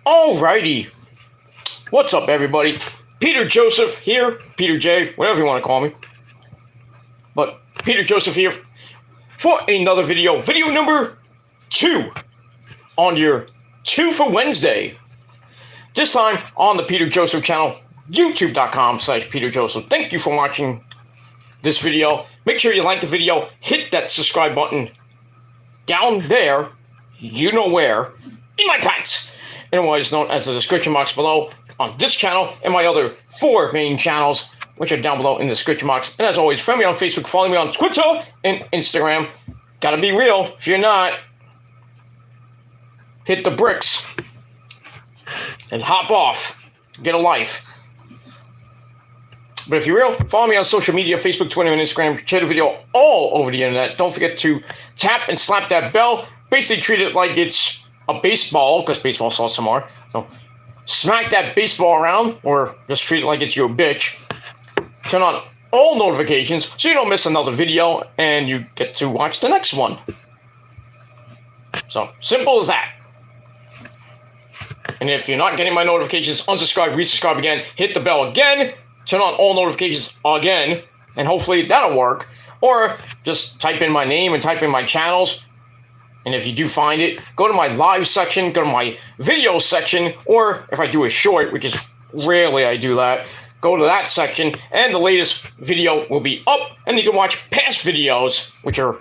Alrighty. What's up, everybody? Peter Joseph here. Peter J, whatever you want to call me. But Peter Joseph here for another video. Video number 2 on your 2 for Wednesday. This time on the Peter Joseph channel, youtube.com/Peter Joseph. Thank you for watching this video. Make sure you like the video. Hit that subscribe button down there. You know where. In my pants. Otherwise known as the description box below on this channel and my other 4 main channels, which are down below in the description box. And as always, friend me on Facebook, follow me on Twitter and Instagram. Gotta be real. If you're not, hit the bricks and hop off. Get a life. But if you're real, follow me on social media, Facebook, Twitter, and Instagram. Share the video all over the internet. Don't forget to tap and slap that bell. Basically treat it like it's a baseball, because baseball sauce some more. So smack that baseball around, or just treat it like it's your bitch. Turn on all notifications so you don't miss another video, and you get to watch the next one. So, simple as that. And if you're not getting my notifications, unsubscribe, resubscribe again, hit the bell again, turn on all notifications again, and hopefully that'll work. Or just type in my name and type in my channels. And if you do find it, go to my live section, go to my video section, or if I do a short, which is rarely I do that, go to that section, and the latest video will be up, and you can watch past videos, which are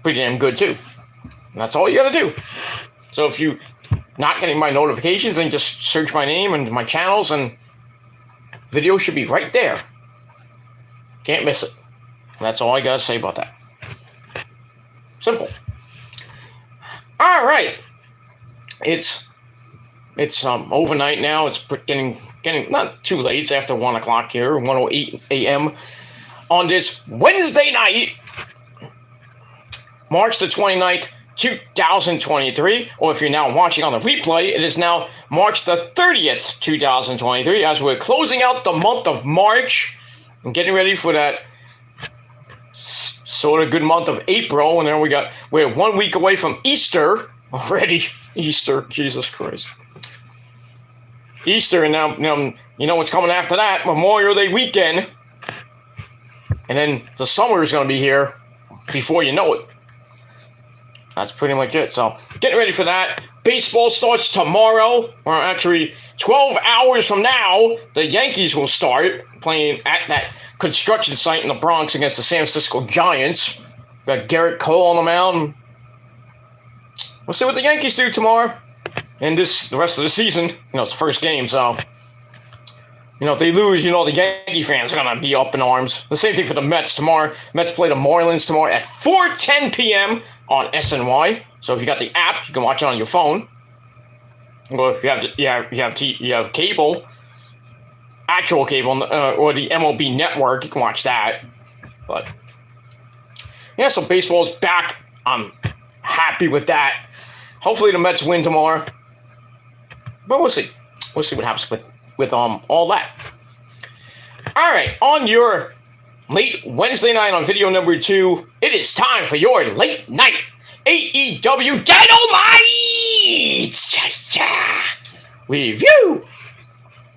pretty damn good too. And that's all you gotta do. So if you're not getting my notifications, then just search my name and my channels, and video should be right there. Can't miss it. And that's all I gotta say about that. Simple. All right, it's overnight now. It's getting not too late. It's after 1 o'clock here, 1:08 a.m. on this Wednesday night, March the 29th, 2023. Or if you're now watching on the replay, it is now March the 30th, 2023. As we're closing out the month of March and getting ready for that sort of good month of April, and then we're 1 week away from Easter already. Easter, Jesus Christ. Easter, and now you know what's coming after that, Memorial Day weekend. And then the summer is going to be here before you know it. That's pretty much it. So, getting ready for that. Baseball starts tomorrow, or actually 12 hours from now. The Yankees will start playing at that construction site in the Bronx against the San Francisco Giants. Got Garrett Cole on the mound. We'll see what the Yankees do tomorrow. And the rest of the season. It's the first game, so if they lose, the Yankee fans are going to be up in arms. The same thing for the Mets tomorrow. Mets play the Marlins tomorrow at 4:10 p.m. on SNY. So if you got the app, you can watch it on your phone. Or if you have cable, actual cable, or the MLB network, you can watch that. But yeah, so baseball's back. I'm happy with that. Hopefully the Mets win tomorrow. But we'll see. We'll see what happens with all that. All right, on your late Wednesday night on video number 2, it is time for your late night AEW Dynamite review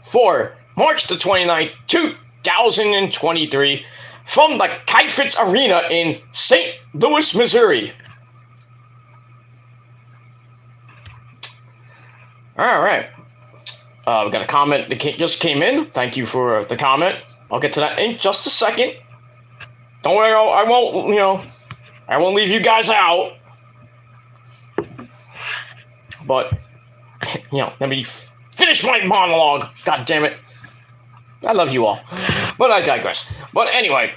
for March the 29th, 2023 from the Kite Arena in St. Louis, Missouri. All right. We got a comment that just came in. Thank you for the comment. I'll get to that in just a second. Don't worry, I won't leave you guys out. But, let me finish my monologue. God damn it. I love you all. But I digress. But anyway.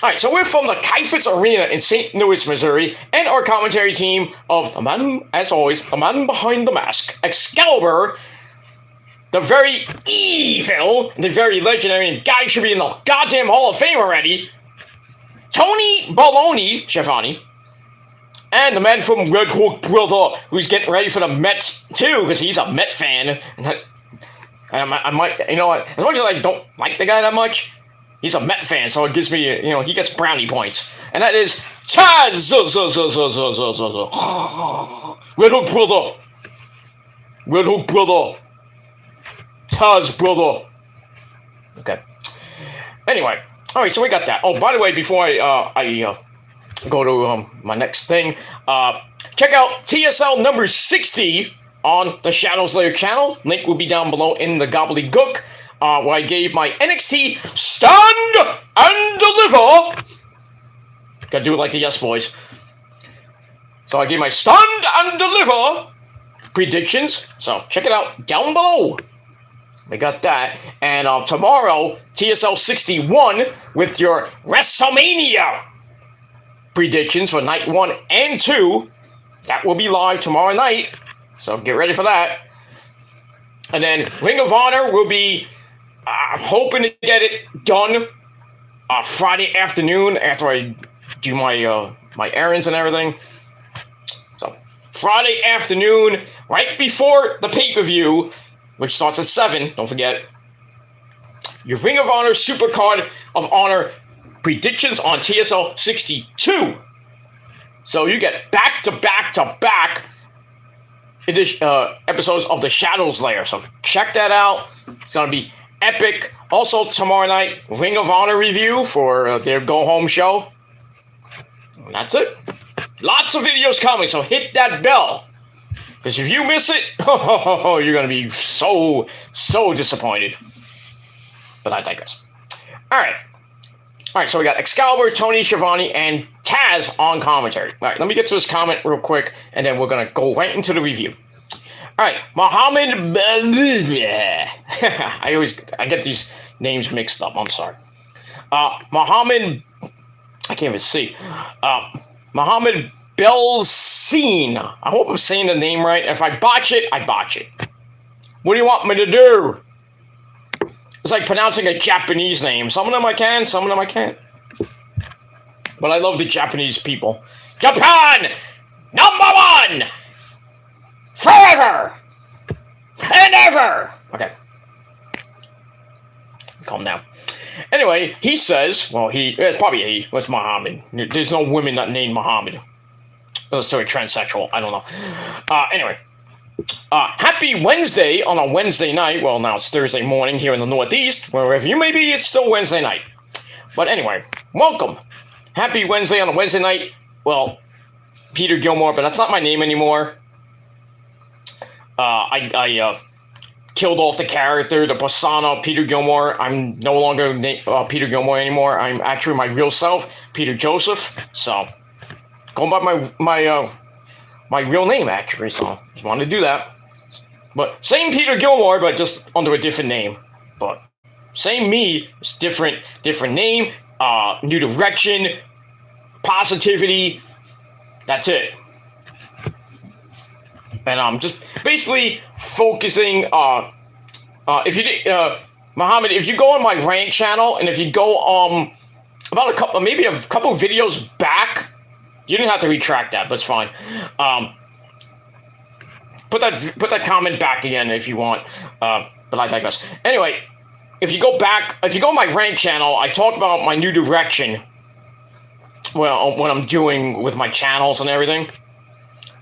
All right, so we're from the Kite Arena in St. Louis, Missouri, and our commentary team of the man, as always, the man behind the mask, Excalibur, the very evil, the very legendary, and guy should be in the goddamn Hall of Fame already, Tony Baloney Schiavone, and the man from Red Hook Brother, who's getting ready for the Mets too, because he's a Met fan. And I might, as much as I don't like the guy that much, he's a Met fan, so it gives me, he gets brownie points. And that is Chaz Red Hook Brother. Little brother. Taz brother. Okay. Anyway. Alright, so we got that. Oh, by the way, before I go to my next thing, check out TSL number 60 on the Shadow Slayer channel. Link will be down below in the gobbledygook, where I gave my NXT Stand and Deliver. Gotta do it like the Yes Boys. So I gave my Stand and Deliver predictions. So check it out down below. We got that. And tomorrow, TSL 61 with your WrestleMania predictions for night 1 and 2. That will be live tomorrow night. So get ready for that. And then Ring of Honor will be, I'm hoping to get it done Friday afternoon after I do my my errands and everything. So Friday afternoon, right before the pay-per-view, which starts at 7, don't forget. Your Ring of Honor Supercard of Honor predictions on TSL 62. So you get back-to-back-to-back episodes of the Shadow Slayer. So check that out. It's going to be epic. Also, tomorrow night, Ring of Honor review for their go-home show. And that's it. Lots of videos coming, so hit that bell. Because if you miss it, you're going to be so disappointed. But I digress. Alright, so we got Excalibur, Tony Schiavone, and Taz on commentary. Alright, let me get to this comment real quick, and then we're going to go right into the review. Alright, Muhammad... I get these names mixed up, I'm sorry. Muhammad... I can't even see. Muhammad Belsin. I hope I'm saying the name right. If I botch it, I botch it. What do you want me to do? It's like pronouncing a Japanese name. Some of them I can, some of them I can't. But I love the Japanese people. Japan! #1! Forever! And ever! Okay. Calm down. Anyway, he says, well, probably he was Muhammad. There's no women that named Muhammad. Unless they're transsexual, I don't know. Anyway, happy Wednesday on a Wednesday night. Well, now it's Thursday morning here in the Northeast. Wherever you may be, it's still Wednesday night. But anyway, welcome. Happy Wednesday on a Wednesday night. Well, Peter Gilmore, but that's not my name anymore. I killed off the character, the persona, Peter Gilmore. I'm no longer Peter Gilmore anymore. I'm actually my real self, Peter Joseph. So, going by my real name, actually. So, just wanted to do that. But same Peter Gilmore, but just under a different name. But same me, just different name, new direction, positivity. That's it. And I'm just basically focusing, if you Muhammad, if you go on my rant channel, and if you go, about maybe a couple videos back, you didn't have to retract that, but it's fine. Put that comment back again if you want, but I digress. Anyway, if you go on my rant channel, I talk about my new direction, well, what I'm doing with my channels and everything.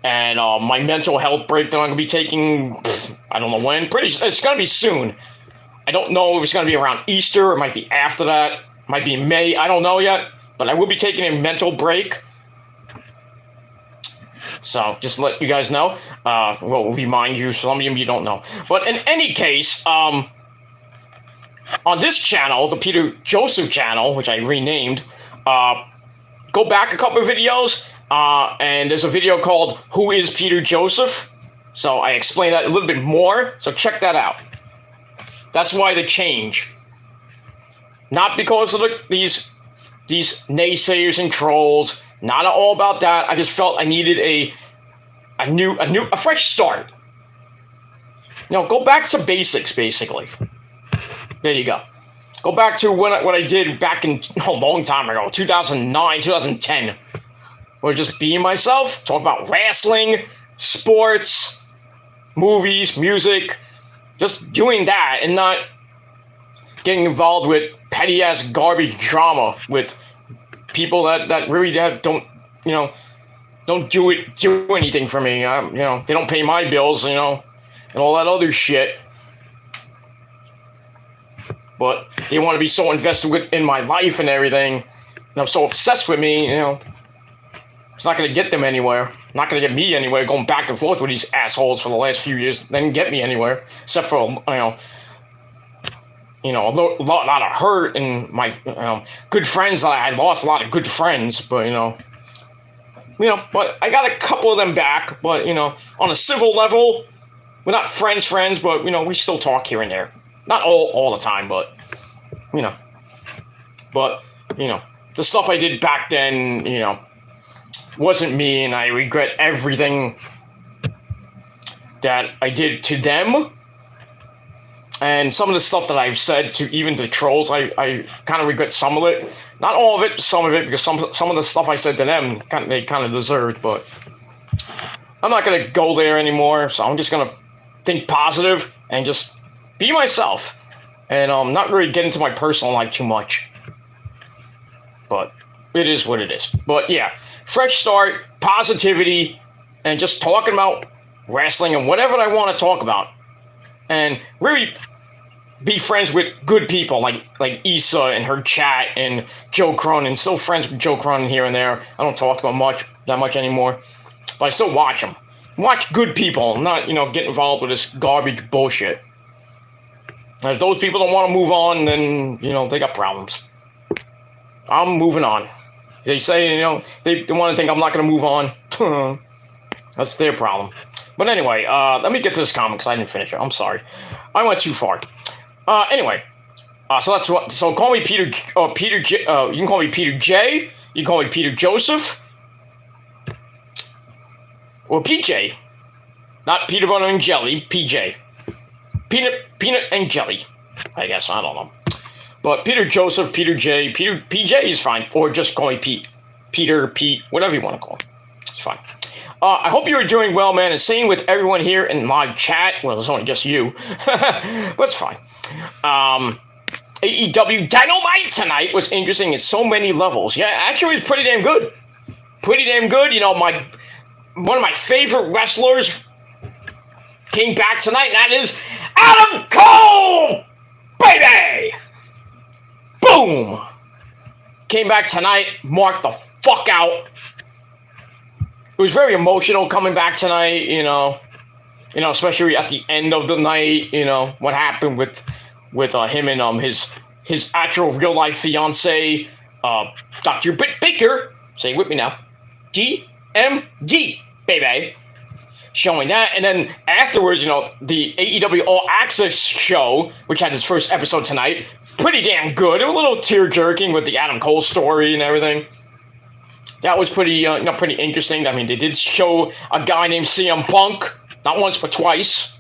And my mental health break that I'm going to be taking, I don't know when. It's going to be soon. I don't know if it's going to be around Easter. It might be after that. It might be in May. I don't know yet. But I will be taking a mental break. So, just to let you guys know. We'll remind you, some of you don't know. But in any case, on this channel, the Peter Joseph channel, which I renamed, go back a couple of videos. And there's a video called Who is Peter Joseph? So I explain that a little bit more. So check that out. That's why the change. Not because of these naysayers and trolls. Not all about that. I just felt I needed a fresh start. You know, go back to basics, basically. There you go. Go back to what I did back in a long time ago, 2009, 2010. Or just being myself, talk about wrestling, sports, movies, music, just doing that and not getting involved with petty-ass garbage drama with people that really don't do anything for me. They don't pay my bills, and all that other shit. But they want to be so invested in my life and everything, and I'm so obsessed with me, it's not going to get them anywhere. Not going to get me anywhere, going back and forth with these assholes for the last few years. They didn't get me anywhere, except for, a lot of hurt and my, good friends. I lost a lot of good friends, but, but I got a couple of them back. But, on a civil level, we're not friends, but, we still talk here and there. Not all the time, but, the stuff I did back then, wasn't me, and I regret everything that I did to them. And some of the stuff that I've said to even the trolls, I kind of regret some of it. Not all of it, some of it, because some of the stuff I said to them, they kind of deserved, but I'm not going to go there anymore, so I'm just going to think positive and just be myself. And not really get into my personal life too much. But it is what it is. But yeah, fresh start, positivity, and just talking about wrestling and whatever I want to talk about. And really be friends with good people like Issa and her chat and Joe Cronin. Still friends with Joe Cronin here and there. I don't talk to him that much anymore. But I still watch him. Watch good people, not, get involved with this garbage bullshit. And if those people don't want to move on, then, they got problems. I'm moving on. They say, they want to think I'm not going to move on. That's their problem. But anyway, let me get to this comment because I didn't finish it. I'm sorry. I went too far. Anyway, so that's what. So call me Peter. Peter J. You can call me Peter J. You can call me Peter Joseph. Or PJ. Not peanut butter and jelly. PJ. Peanut and jelly. I guess, I don't know. But Peter Joseph, Peter J, PJ is fine. Or just call me Pete. Peter, Pete, whatever you want to call him. It's fine. I hope you're doing well, man. And same with everyone here in my chat. Well, it's only just you. That's fine. AEW Dynamite tonight was interesting in so many levels. Yeah, actually, it's pretty damn good. Pretty damn good. One of my favorite wrestlers came back tonight, and that is Adam Cole! Baybayy! Boom! Came back tonight, marked the fuck out. It was very emotional coming back tonight, especially at the end of the night, what happened with him and his actual real life fiance, Dr. Britt Baker, say it with me now, DMD, baby. Showing that, and then afterwards, the AEW All Access show, which had its first episode tonight, pretty damn good. It was a little tear-jerking with the Adam Cole story and everything. That was pretty interesting. I mean, they did show a guy named CM Punk, not once but twice.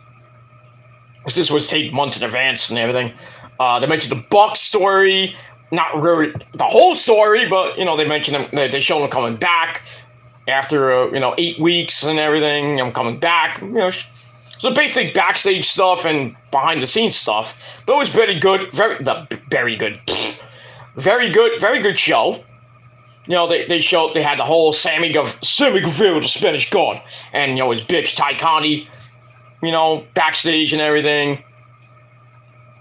This was taped months in advance and everything. They mentioned the Bucks story, not really the whole story, but they mentioned him. They showed him coming back. After, 8 weeks and everything, I'm coming back, So basically backstage stuff and behind-the-scenes stuff. But it was very good. Very good. Very good show. They had the whole Sammy Guevara, the Spanish God. And, his bitch, Ty Conti, backstage and everything.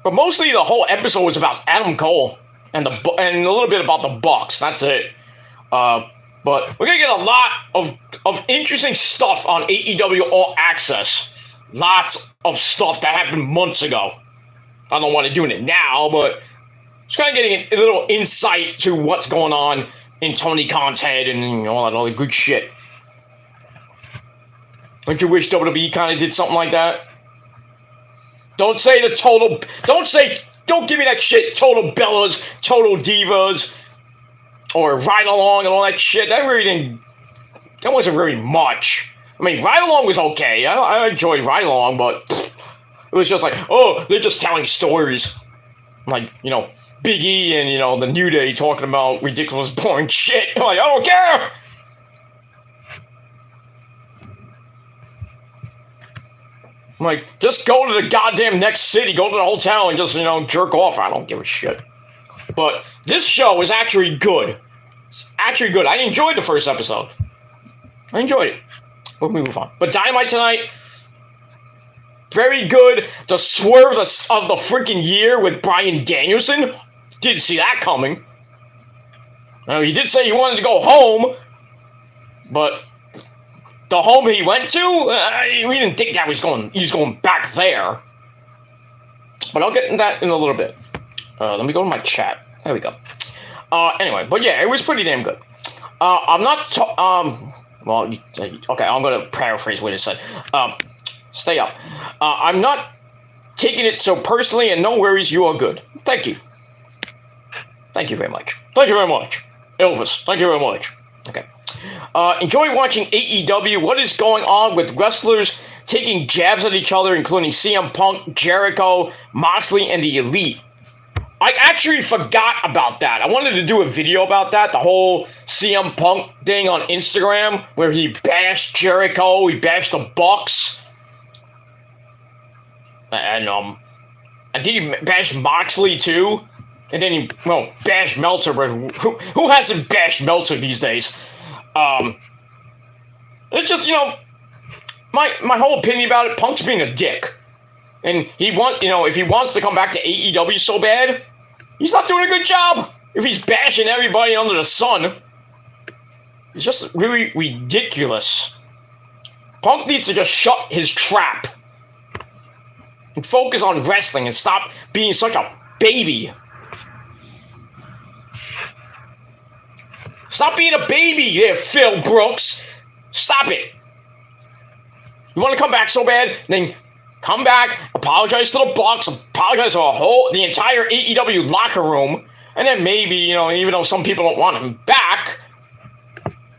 But mostly the whole episode was about Adam Cole and a little bit about the Bucks. That's it. But we're going to get a lot of interesting stuff on AEW All Access. Lots of stuff that happened months ago. I don't want to do it now, but just kind of getting a little insight to what's going on in Tony Khan's head and all that other good shit. Don't you wish WWE kind of did something like that? Don't give me that shit, Total Bellas, Total Divas, or Ride Along and all that shit. That wasn't really much. I mean, Ride Along was okay. I enjoyed Ride Along, but it was just like, they're just telling stories. Like, Big E and, the New Day talking about ridiculous, boring shit. I'm like, I don't care! I'm like, just go to the goddamn next city, go to the hotel and just, jerk off. I don't give a shit. But this show is actually good. It's actually good. I enjoyed the first episode. I enjoyed it. We'll move on. But Dynamite tonight, very good. The swerve of the freaking year with Bryan Danielson. Didn't see that coming. Now, he did say he wanted to go home, but the home he went to, we didn't think that he was going back there. But I'll get into that in a little bit. Let me go to my chat. There we go. Anyway, but yeah, it was pretty damn good. I'm not, well, okay, I'm going to paraphrase what it said. Stay up. I'm not taking it so personally, and no worries, you are good. Thank you. Thank you very much. Thank you very much. Elvis, thank you very much. Okay. Enjoy watching AEW. What is going on with wrestlers taking jabs at each other, including CM Punk, Jericho, Moxley, and the Elite? I actually forgot about that. I wanted to do a video about that, the whole CM Punk thing on Instagram, where he bashed Jericho, he bashed the Bucks, and I think he bashed Moxley too, and then he, well, bashed Meltzer, but who hasn't bashed Meltzer these days? It's just, my whole opinion about it, Punk's being a dick. And if he wants to come back to AEW so bad, he's not doing a good job. If he's bashing everybody under the sun, it's just really ridiculous. Punk needs to just shut his trap and focus on wrestling and stop being such a baby. Stop being a baby there, Phil Brooks. Stop it. You want to come back so bad? Then come back, apologize to the Bucks, apologize to the entire AEW locker room, and then maybe, even though some people don't want him back,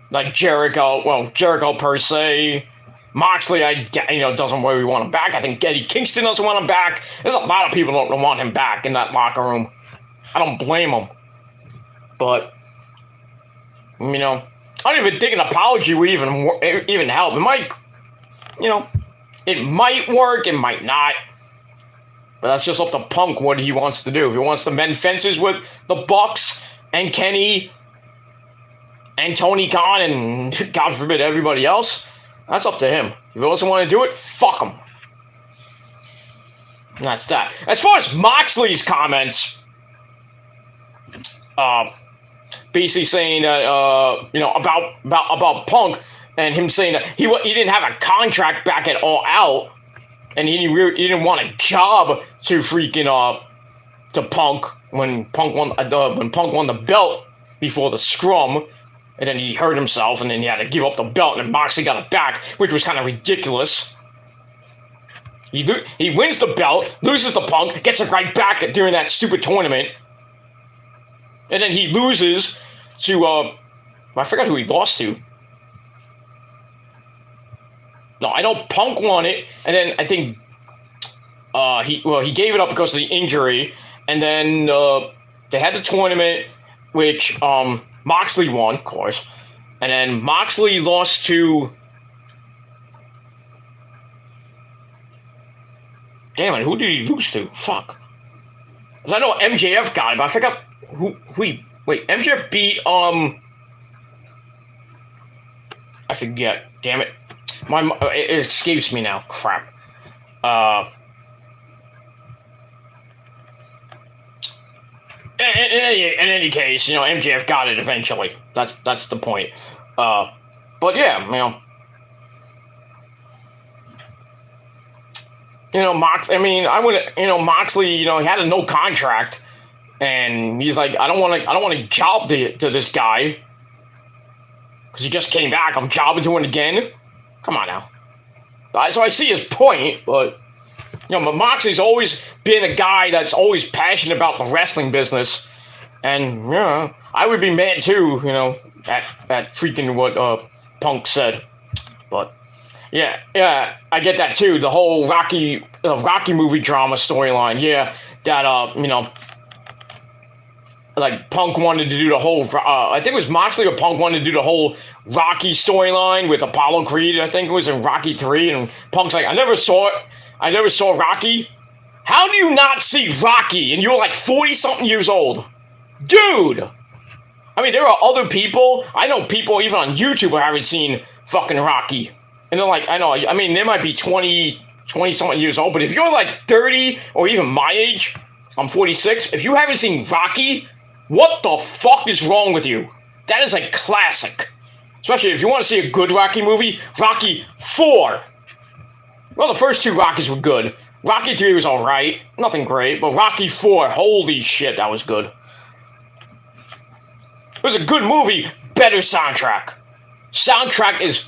like Jericho per se, Moxley, doesn't really want him back. I think Eddie Kingston doesn't want him back. There's a lot of people that don't want him back in that locker room. I don't blame them. But, I don't even think an apology would even help. It might, it might work, it might not. But that's just up to Punk what he wants to do. If he wants to mend fences with the Bucks and Kenny and Tony Khan and, God forbid, everybody else, that's up to him. If he doesn't want to do it, fuck him. And that's that. As far as Moxley's comments, basically saying that, about Punk, and him saying that he didn't have a contract back at All Out, and he didn't want a job to freaking to Punk when Punk won the belt before the scrum, and then he hurt himself, and then he had to give up the belt, and then Moxley got it back, which was kind of ridiculous. He wins the belt, loses the Punk, gets it right back during that stupid tournament, and then he loses to I forgot who he lost to. No, I know Punk won it, and then I think he gave it up because of the injury, and then they had the tournament, which Moxley won, of course, and then Moxley lost to. Damn it, who did he lose to? Fuck. Because I know MJF got it, but I forgot who he. Wait, MJF beat I forget. Damn it. It escapes me now. Crap. In any case, MJF got it eventually. That's the point. But yeah, Moxley, he had a no contract, and he's like, I don't want to job to this guy because he just came back. I'm jobbing to him again. Come on now. So I see his point, but Moxley's always been a guy that's always passionate about the wrestling business, and I would be mad too, at freaking what Punk said, but. Yeah, I get that too. The whole Rocky movie drama storyline. Yeah, that like Punk wanted to do the whole. I think it was Moxley or Punk wanted to do the whole Rocky storyline with Apollo Creed. I think it was in Rocky 3, and Punk's like, I never saw it. I never saw Rocky. How do you not see Rocky? And you're like 40-something years old, dude. I mean, there are other people. I know people even on YouTube who haven't seen fucking Rocky. And they're like, there might be 20 20-something years old, but if you're like 30 or even my age, I'm 46, if you haven't seen Rocky, what the fuck is wrong with you? That is a classic. Especially if you want to see a good Rocky movie, Rocky 4. Well, the first 2 Rockies were good. Rocky 3 was alright, nothing great, but Rocky 4, holy shit, that was good. It was a good movie, better soundtrack. Soundtrack is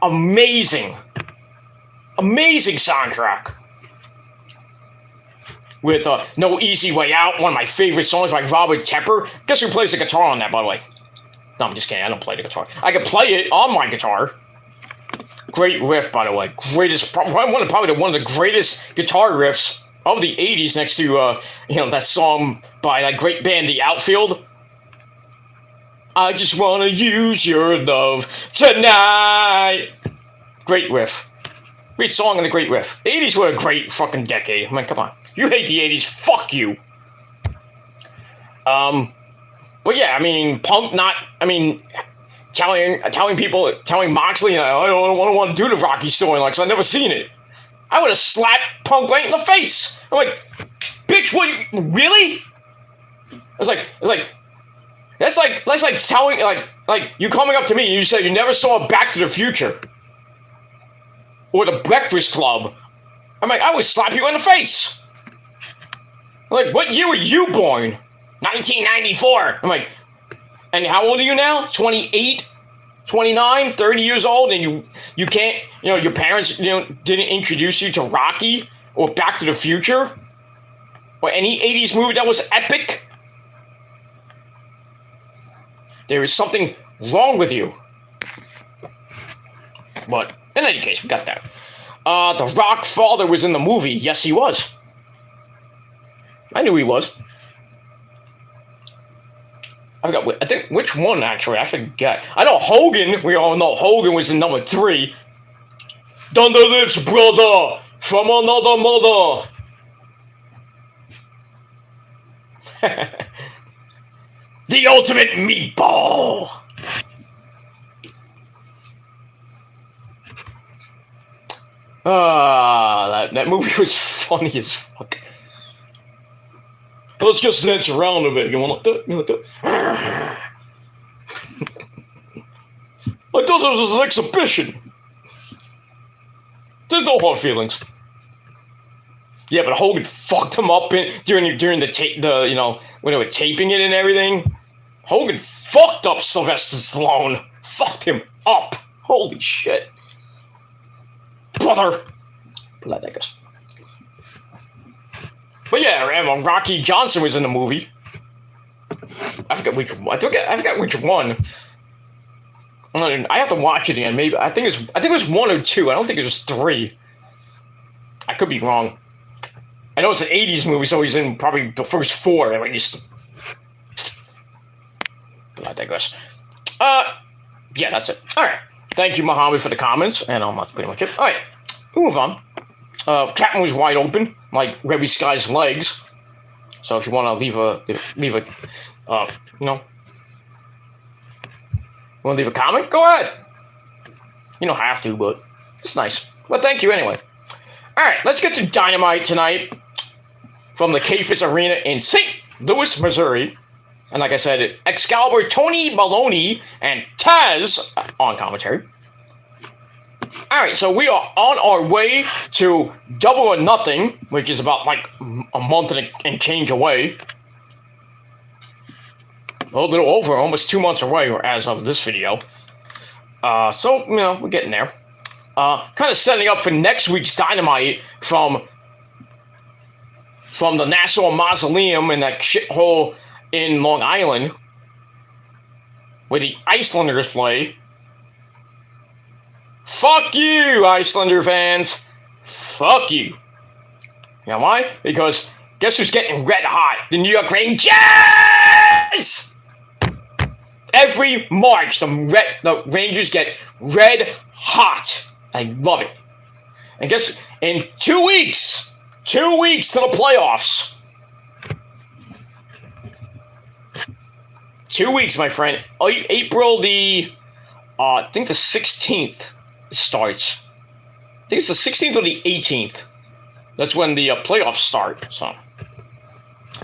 amazing. Amazing soundtrack. With No Easy Way Out, one of my favorite songs by Robert Tepper. Guess who plays the guitar on that, by the way? No, I'm just kidding, I don't play the guitar. I can play it on my guitar. Great riff, by the way. One of the greatest guitar riffs of the 80s next to, that song by that great band, The Outfield. I just want to use your love tonight. Great riff. Great song and a great riff. The 80s were a great fucking decade. I mean, come on. You hate the 80s, fuck you. But yeah, I mean, telling Moxley, I don't want to do the Rocky storyline because I've never seen it. I would have slapped Punk right in the face. I'm like, bitch, what, really? It's like, that's like telling, like you coming up to me and you say you never saw Back to the Future. Or The Breakfast Club. I'm like, I would slap you in the face. I'm like, what year were you born? 1994. I'm like, and how old are you now? 28, 29, 30 years old, and you can't, your parents, didn't introduce you to Rocky or Back to the Future or any 80s movie that was epic? There is something wrong with you. But in any case, we got that. The Rock father was in the movie. Yes, he was. I knew he was. I think which one actually. I forget. I know Hogan. We all know Hogan was in number 3. Thunder Lips, brother, from another mother. The ultimate meatball. That movie was funny as fuck. Let's just dance around a bit. You want that? You like that? I thought this was an exhibition. There's no hard feelings. Yeah, but Hogan fucked him up during the when they were taping it and everything. Hogan fucked up Sylvester Stallone. Fucked him up. Holy shit. Brother. But I guess. But yeah, Rocky Johnson was in the movie. I forgot which one. I have to watch it again. Maybe I think it was 1 or 2. I don't think it was 3. I could be wrong. I know it's an 80s movie, so he's in probably the first 4 at least. But I digress. Yeah, that's it. All right. Thank you, Muhammad, for the comments, and that's pretty much it. All right, we'll move on. Captain was wide open, like Rebby Sky's legs. So if you want to leave a, want to leave a comment, go ahead. You don't have to, but it's nice. But thank you anyway. All right, let's get to Dynamite tonight from the KFIS Arena in St. Louis, Missouri. And like I said, Excalibur, Tony Maloney, and Taz on commentary. All right, so we are on our way to Double or Nothing, which is about like a month and change away. A little over, almost 2 months away as of this video. So, we're getting there. Kind of setting up for next week's Dynamite from the Nassau Mausoleum in that shithole in Long Island, where the Icelanders play. Fuck you, Icelander fans. Fuck you. You know why? Because guess who's getting red hot? The New York Rangers! Every March, the Rangers get red hot. I love it. And guess, in 2 weeks to the playoffs. 2 weeks, my friend. April I think the 16th starts. think it's the 16th or the 18th. That's when the playoffs start. So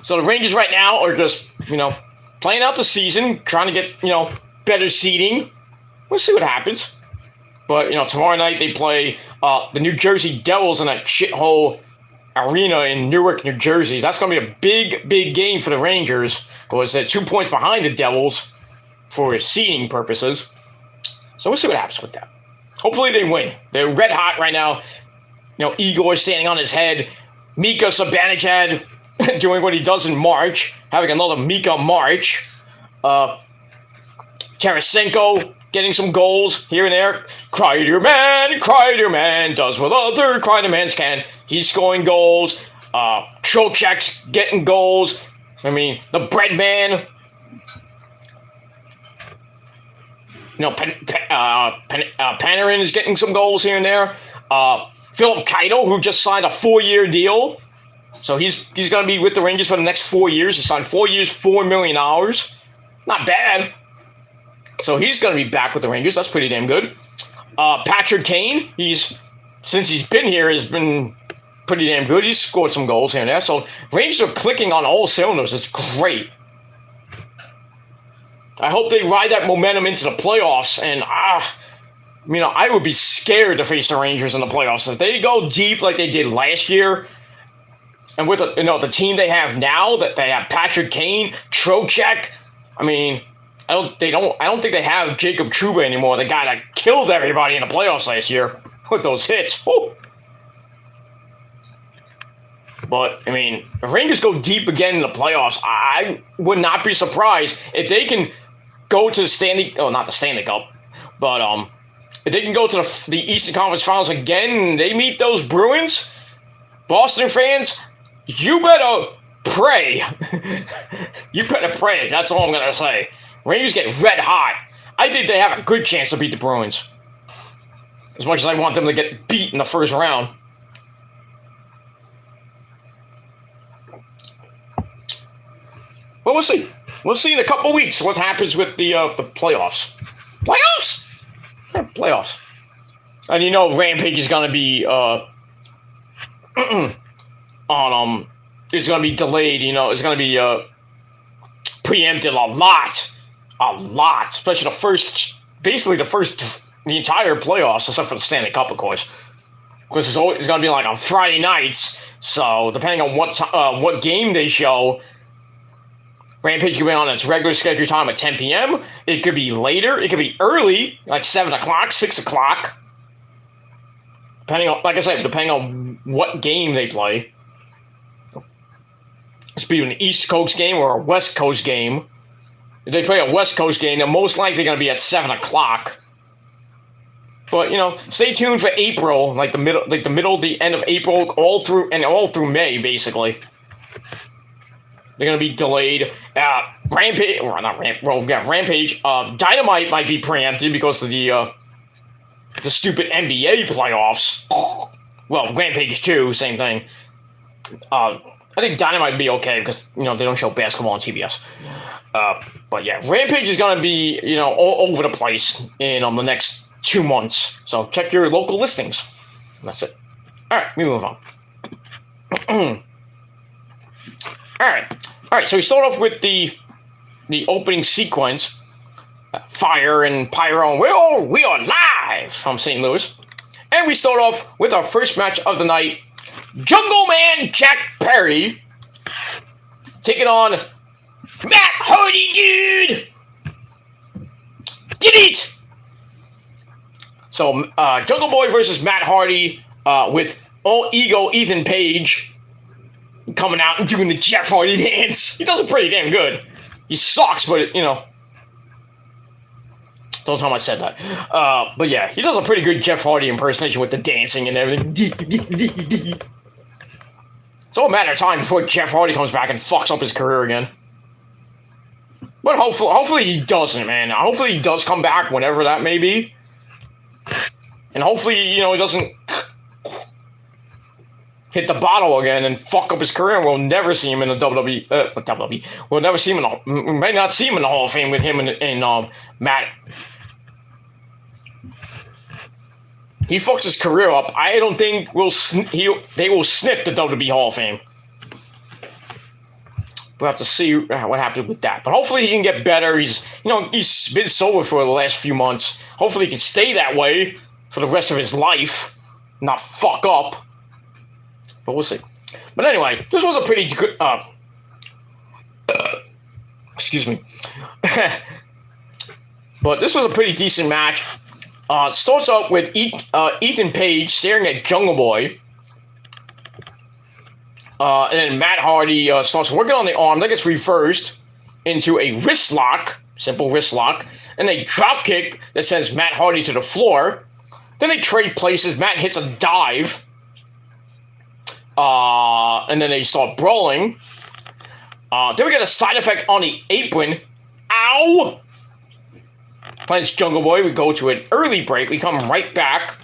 the Rangers right now are just, playing out the season, trying to get, better seeding. We'll see what happens. But, tomorrow night they play the New Jersey Devils in that shithole arena in Newark, New Jersey. That's going to be a big, big game for the Rangers because they're 2 points behind the Devils for seeding purposes. So we'll see what happens with that. Hopefully they win. They're red hot right now. Igor standing on his head. Mika Zibanejad doing what he does in March, having another Mika March. Tarasenko getting some goals here and there. Kreider man does what other Kreider mans can. He's scoring goals. Trocheck's getting goals. I mean, the bread man. Panarin is getting some goals here and there. Philip Keitel, who just signed a 4-year deal. So he's going to be with the Rangers for the next 4 years. He signed 4 years, $4 million. Not bad. So he's going to be back with the Rangers. That's pretty damn good. Patrick Kane, since he's been here, has been pretty damn good. He's scored some goals here and there. So Rangers are clicking on all cylinders. It's great. I hope they ride that momentum into the playoffs. And, I would be scared to face the Rangers in the playoffs. If they go deep like they did last year, and with the team they have now, that they have Patrick Kane, Trocheck, I don't think they have Jacob Trouba anymore, the guy that killed everybody in the playoffs last year with those hits. Woo. But, if Rangers go deep again in the playoffs, I would not be surprised if they can go to not the Stanley Cup, but if they can go to the Eastern Conference Finals again, they meet those Bruins, Boston fans, you better pray. You better pray. That's all I'm going to say. Rangers get red hot. I think they have a good chance to beat the Bruins. As much as I want them to get beat in the first round. But we'll see. We'll see in a couple weeks what happens with the playoffs. Playoffs? Yeah, playoffs. And Rampage is going to be it's going to be delayed. It's going to be preempted a lot, especially the entire playoffs, except for the Stanley Cup, of course. Because it's going to be like on Friday nights, so depending on what game they show, Rampage could be on its regular schedule time at 10 p.m. It could be later. It could be early, like 7 o'clock, 6 o'clock. Depending on what game they play. It's be an East Coast game or a West Coast game. If they play a West Coast game, they're most likely going to be at 7 o'clock. But stay tuned for April, the end of April, all through May, basically. They're going to be delayed. Rampage. Dynamite might be preempted because of the stupid NBA playoffs. Well, Rampage too, same thing. I think Dynamite would be okay because they don't show basketball on TBS. But yeah, Rampage is going to be all over the place in the next 2 months. So check your local listings. That's it. All right, we move on. All right. So we start off with the opening sequence, fire and pyro. We are live from St. Louis, and we start off with our first match of the night. Jungle Man Jack Perry taking on Matt Hardy, dude. Did it? So Jungle Boy versus Matt Hardy with all ego Ethan Page coming out and doing the Jeff Hardy dance. He does it pretty damn good. He sucks, but don't tell him I said that. But yeah, he does a pretty good Jeff Hardy impersonation with the dancing and everything. It's all a matter of time before Jeff Hardy comes back and fucks up his career again. But hopefully he doesn't, man. Hopefully he does come back whenever that may be. And hopefully, he doesn't hit the bottle again and fuck up his career, and we'll never see him in the WWE. We'll never see him we may not see him in the Hall of Fame with him and Matt. he fucks his career up, I don't think they will sniff the WWE Hall of Fame. We'll have to see what happens with that. But hopefully he can get better. He's been sober for the last few months. Hopefully he can stay that way for the rest of his life, not fuck up. But we'll see. But anyway, this was a pretty good. Excuse me. But this was a pretty decent match. Starts out with Ethan Page staring at Jungle Boy. And then Matt Hardy starts working on the arm. That gets reversed into a wrist lock, simple wrist lock, and a drop kick that sends Matt Hardy to the floor. Then they trade places. Matt hits a dive. And then they start brawling. Then we get a side effect on the apron. Ow! Plants Jungle Boy. We go to an early break. We come right back.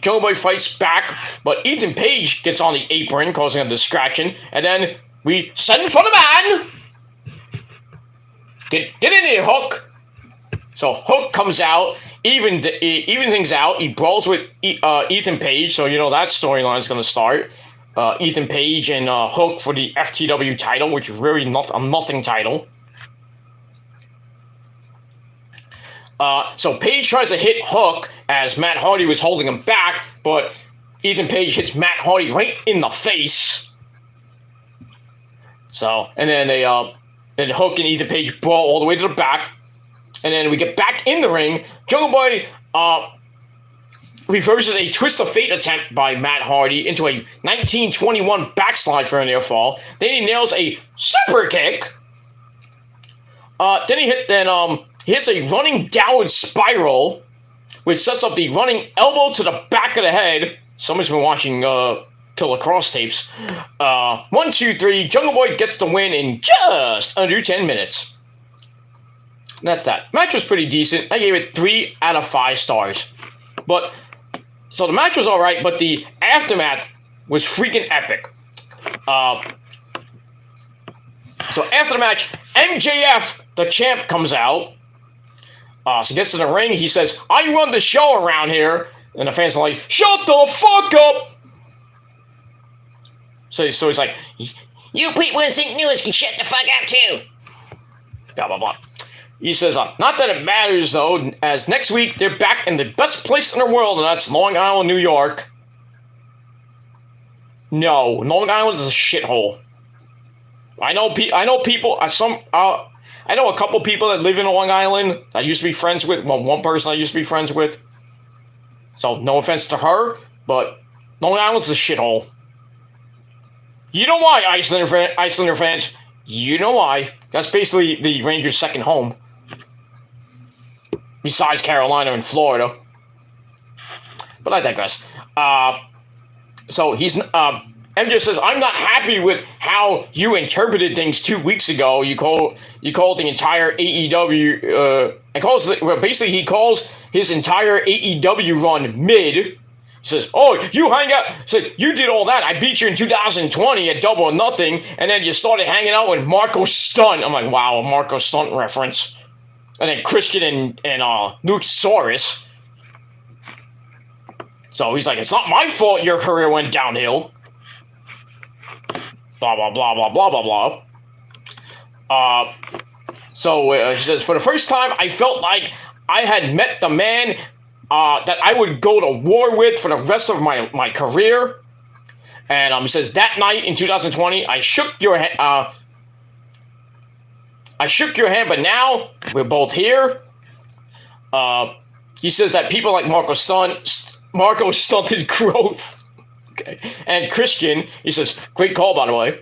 Jungle Boy fights back, but Ethan Page gets on the apron, causing a distraction. And then we send for the man. Get in there, Hook. So Hook comes out, even things out. He brawls with Ethan Page, so you know that storyline is going to start. Ethan Page and Hook for the FTW title, which is really not a nothing title. So Page tries to hit Hook as Matt Hardy was holding him back, but Ethan Page hits Matt Hardy right in the face. So, and then then Hook and Ethan Page brawl all the way to the back. And then we get back in the ring. Jungle Boy reverses a twist of fate attempt by Matt Hardy into a 1921 backslide for a near fall. Then he nails a super kick. Then he hits a running downward spiral, which sets up the running elbow to the back of the head. Someone's been watching Killer Cross tapes. 1, 2, 3. Jungle Boy gets the win in just under 10 minutes. And that's that. Match was pretty decent. I gave it 3 out of 5 stars. So the match was alright, but the aftermath was freaking epic. So after the match, MJF, the champ, comes out. So he gets in the ring. He says, "I run the show around here." And the fans are like, "Shut the fuck up!" So he's like, "You people in St. Louis can shut the fuck up too." Blah, blah, blah. He says, "Not that it matters, though, as next week they're back in the best place in the world, and that's Long Island, New York." No, Long Island is a shithole. I know people. I know a couple people that live in Long Island that I used to be friends with. Well, one person I used to be friends with. So, no offense to her, but Long Island's a shithole. You know why, Icelander fans? You know why. That's basically the Rangers' second home. Besides Carolina and Florida. But I digress. So MJ says, "I'm not happy with how you interpreted things 2 weeks ago. You called the entire AEW, basically he calls his entire AEW run mid. He says, "Oh, you hang out, said you did all that. I beat you in 2020 at Double or Nothing, and then you started hanging out with Marco Stunt." I'm like, wow, a Marco Stunt reference. And then Christian and Luchasaurus. So he's like, "It's not my fault your career went downhill." Blah, blah, blah, blah, blah, blah, blah. So he says, "For the first time, I felt like I had met the man that I would go to war with for the rest of my career." And he says, "That night in 2020, I shook your hand, but now we're both here." He says that people like Marco stunted growth. Okay. And Christian, he says, "Great call, by the way."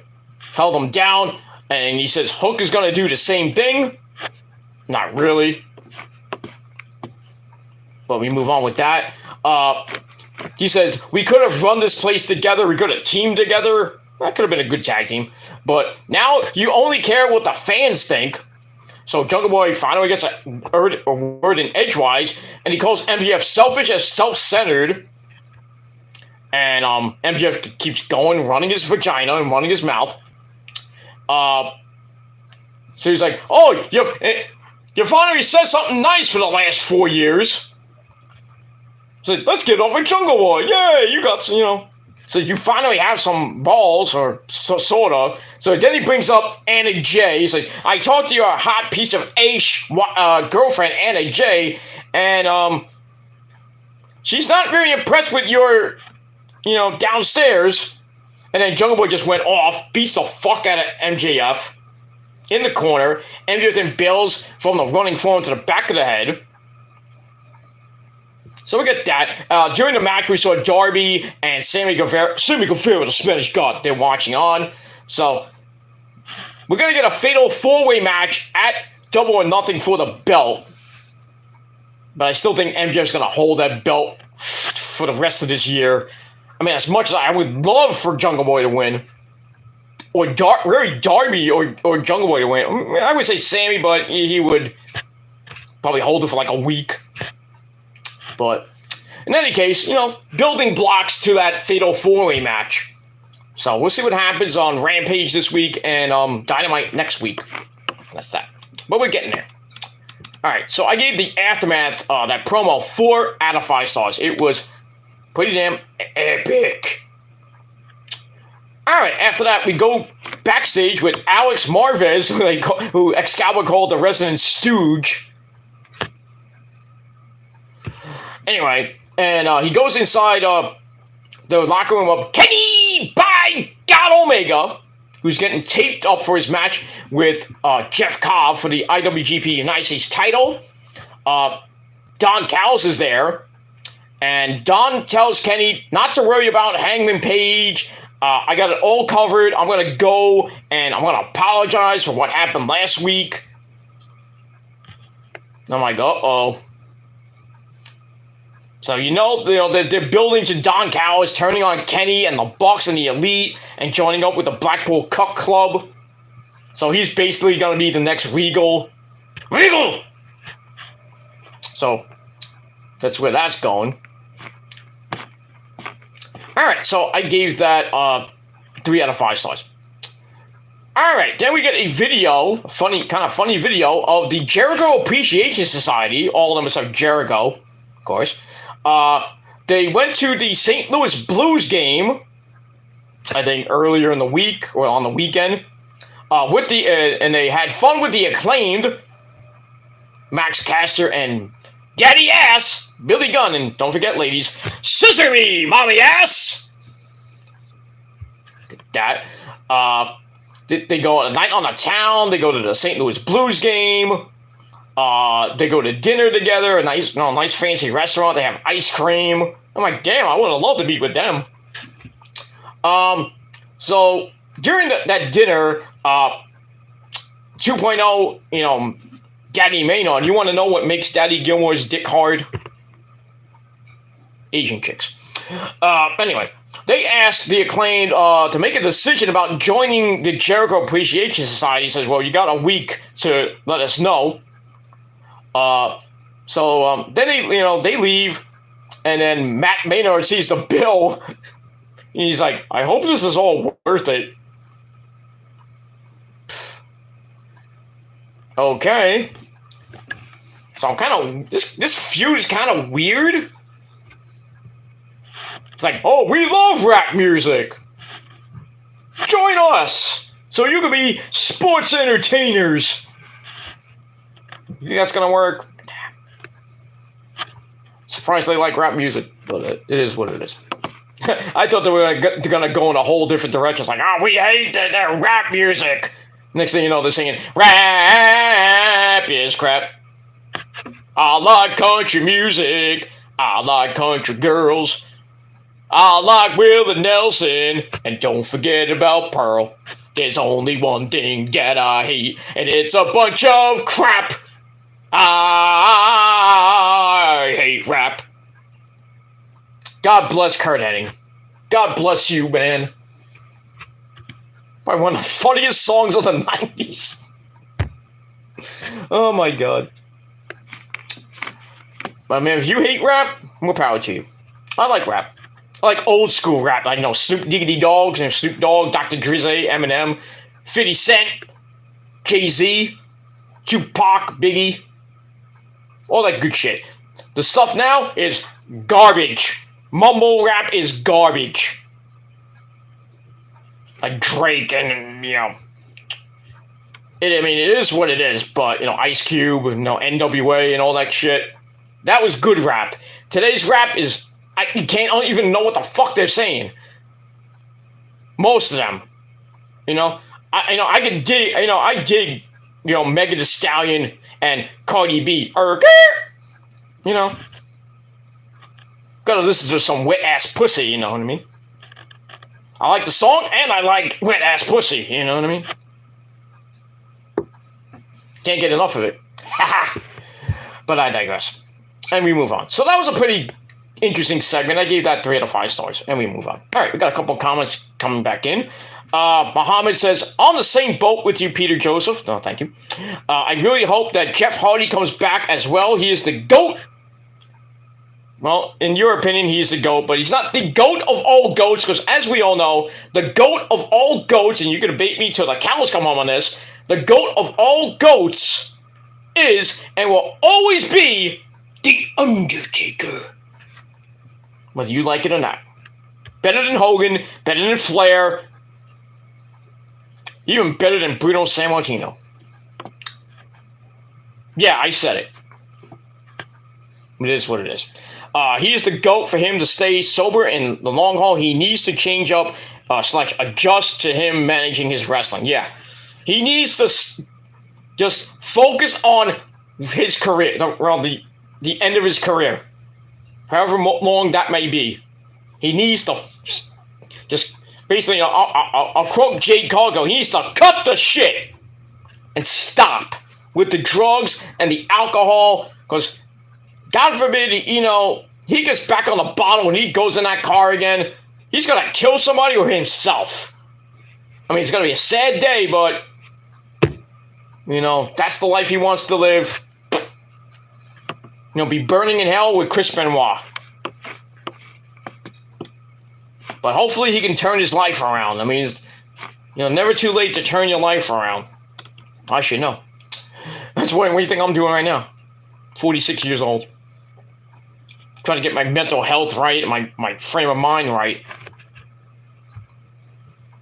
Held him down, and he says Hook is going to do the same thing. Not really. But we move on with that. He says, "We could have run this place together. We could have teamed together. That could have been a good tag team. But now you only care what the fans think." So Jungle Boy finally gets a word in edgewise, and he calls MJF selfish as self-centered. And MJF keeps going, running his vagina and running his mouth. So he's like, "Oh, you finally said something nice for the last 4 years." So let's get off with Jungle Boy. Yay, you got some, So you finally have some balls, or sort of. So then he brings up Anna J. He's like, I talked to your hot piece of ash girlfriend, Anna J. And, she's not very impressed with your, downstairs. And then Jungle Boy just went off, beats the fuck out of MJF in the corner. MJF then bails from the running form to the back of the head. So we get that. During the match, we saw Darby and Sammy Guevara, the Spanish God, they're watching on. So we're going to get a fatal four-way match at Double or Nothing for the belt. But I still think MJF's going to hold that belt for the rest of this year. I mean, as much as I would love for Jungle Boy to win, or Darby or Jungle Boy to win, I would say Sammy, but he would probably hold it for like a week. But in any case, building blocks to that fatal four-way match. So we'll see what happens on Rampage this week and Dynamite next week. That's that. But we're getting there. All right, so I gave the Aftermath, that promo, 4 out of 5 stars. It was pretty damn epic. All right, after that, we go backstage with Alex Marvez, who Excalibur called the resident stooge. Anyway, and he goes inside the locker room of Kenny by God Omega, who's getting taped up for his match with Jeff Cobb for the IWGP United States title. Don Callis is there, and Don tells Kenny not to worry about Hangman Page. I got it all covered. I'm going to go, and I'm going to apologize for what happened last week. I'm like, uh-oh. So, they're building to Don Callis, turning on Kenny and the Bucks and the Elite, and joining up with the Blackpool Cup Club. So he's basically going to be the next Regal. Regal! So, that's where that's going. Alright, so I gave that 3 out of 5 stars. Alright, then we get a video, kind of funny video, of the Jericho Appreciation Society, all of them except Jericho, of course. They went to the St. Louis Blues game, I think earlier in the week, or on the weekend, and they had fun with the Acclaimed, Max Caster and Daddy Ass, Billy Gunn, and don't forget, ladies, Scissor Me, Mommy Ass! That. They go on a night on the town, they go to the St. Louis Blues game, they go to dinner together, a nice fancy restaurant, they have ice cream. I'm like, damn, I would have loved to be with them. So, during that dinner, 2.0, Daddy Maynard, you want to know what makes Daddy Gilmore's dick hard? Asian chicks. Anyway, they asked the Acclaimed to make a decision about joining the Jericho Appreciation Society. He says, well, you got a week to let us know. So then they leave, and then Matt Maynard sees the bill. He's like, I hope this is all worth it. Okay. So I'm kind of, this feud is kind of weird. It's like, oh, we love rap music. Join us so you can be sports entertainers. You think that's going to work? Surprised they like rap music, but it is what it is. I thought they were going to go in a whole different direction. It's like, oh, we hate the rap music. Next thing you know, they're singing, rap is crap. I like country music. I like country girls. I like Willie Nelson. And don't forget about Pearl. There's only one thing that I hate, and it's a bunch of crap. I hate rap. God bless Kurt Hennig. God bless you, man. Probably one of the funniest songs of the 90s. Oh my god. But man, if you hate rap, more power to you. I like rap. I like old school rap. I know Snoop Diggity Dogs and Snoop Dogg, Dr. Drizzy, Eminem, 50 Cent, Jay-Z, Tupac, Biggie. All that good shit. The stuff now is Garbage. Mumble rap is garbage. Like Drake and, I mean, it is what it is, but, Ice Cube, NWA and all that shit. That was good rap. Today's rap is, I don't even know what the fuck they're saying. Most of them. I can dig, I dig, Megan Thee Stallion and Cardi B. Gotta listen to some wet ass pussy, you know what I mean? I like the song and I like wet ass pussy, you know what I mean? Can't get enough of it. But I digress. And we move on. So that was a pretty interesting segment. I gave that 3 out of 5 stars. And we move on. All right, we got a couple comments coming back in. Muhammad says, on the same boat with you, Peter Joseph. No, thank you. I really hope that Jeff Hardy comes back as well. He is the GOAT. Well, in your opinion, he's the GOAT, but he's not the GOAT of all GOATs, because as we all know, the GOAT of all GOATs, and you can debate me till the cows come home on this, the GOAT of all GOATs is and will always be The Undertaker. Whether you like it or not. Better than Hogan, better than Flair, even better than Bruno Sammartino. Yeah, I said it. It is what it is. He is the GOAT. For him to stay sober in the long haul, he needs to change up / adjust to him managing his wrestling. Yeah. He needs to just focus on his career, the end of his career. However long that may be. He needs to just, basically, I'll quote Jade Cargill, he needs to cut the shit and stop with the drugs and the alcohol, because God forbid, he gets back on the bottle when he goes in that car again, he's going to kill somebody or himself. I mean, it's going to be a sad day, but, that's the life he wants to live. Be burning in hell with Chris Benoit. But hopefully he can turn his life around. I mean, it's, never too late to turn your life around. I should know. That's what do you think I'm doing right now? 46 years old. Trying to get my mental health right, my frame of mind right.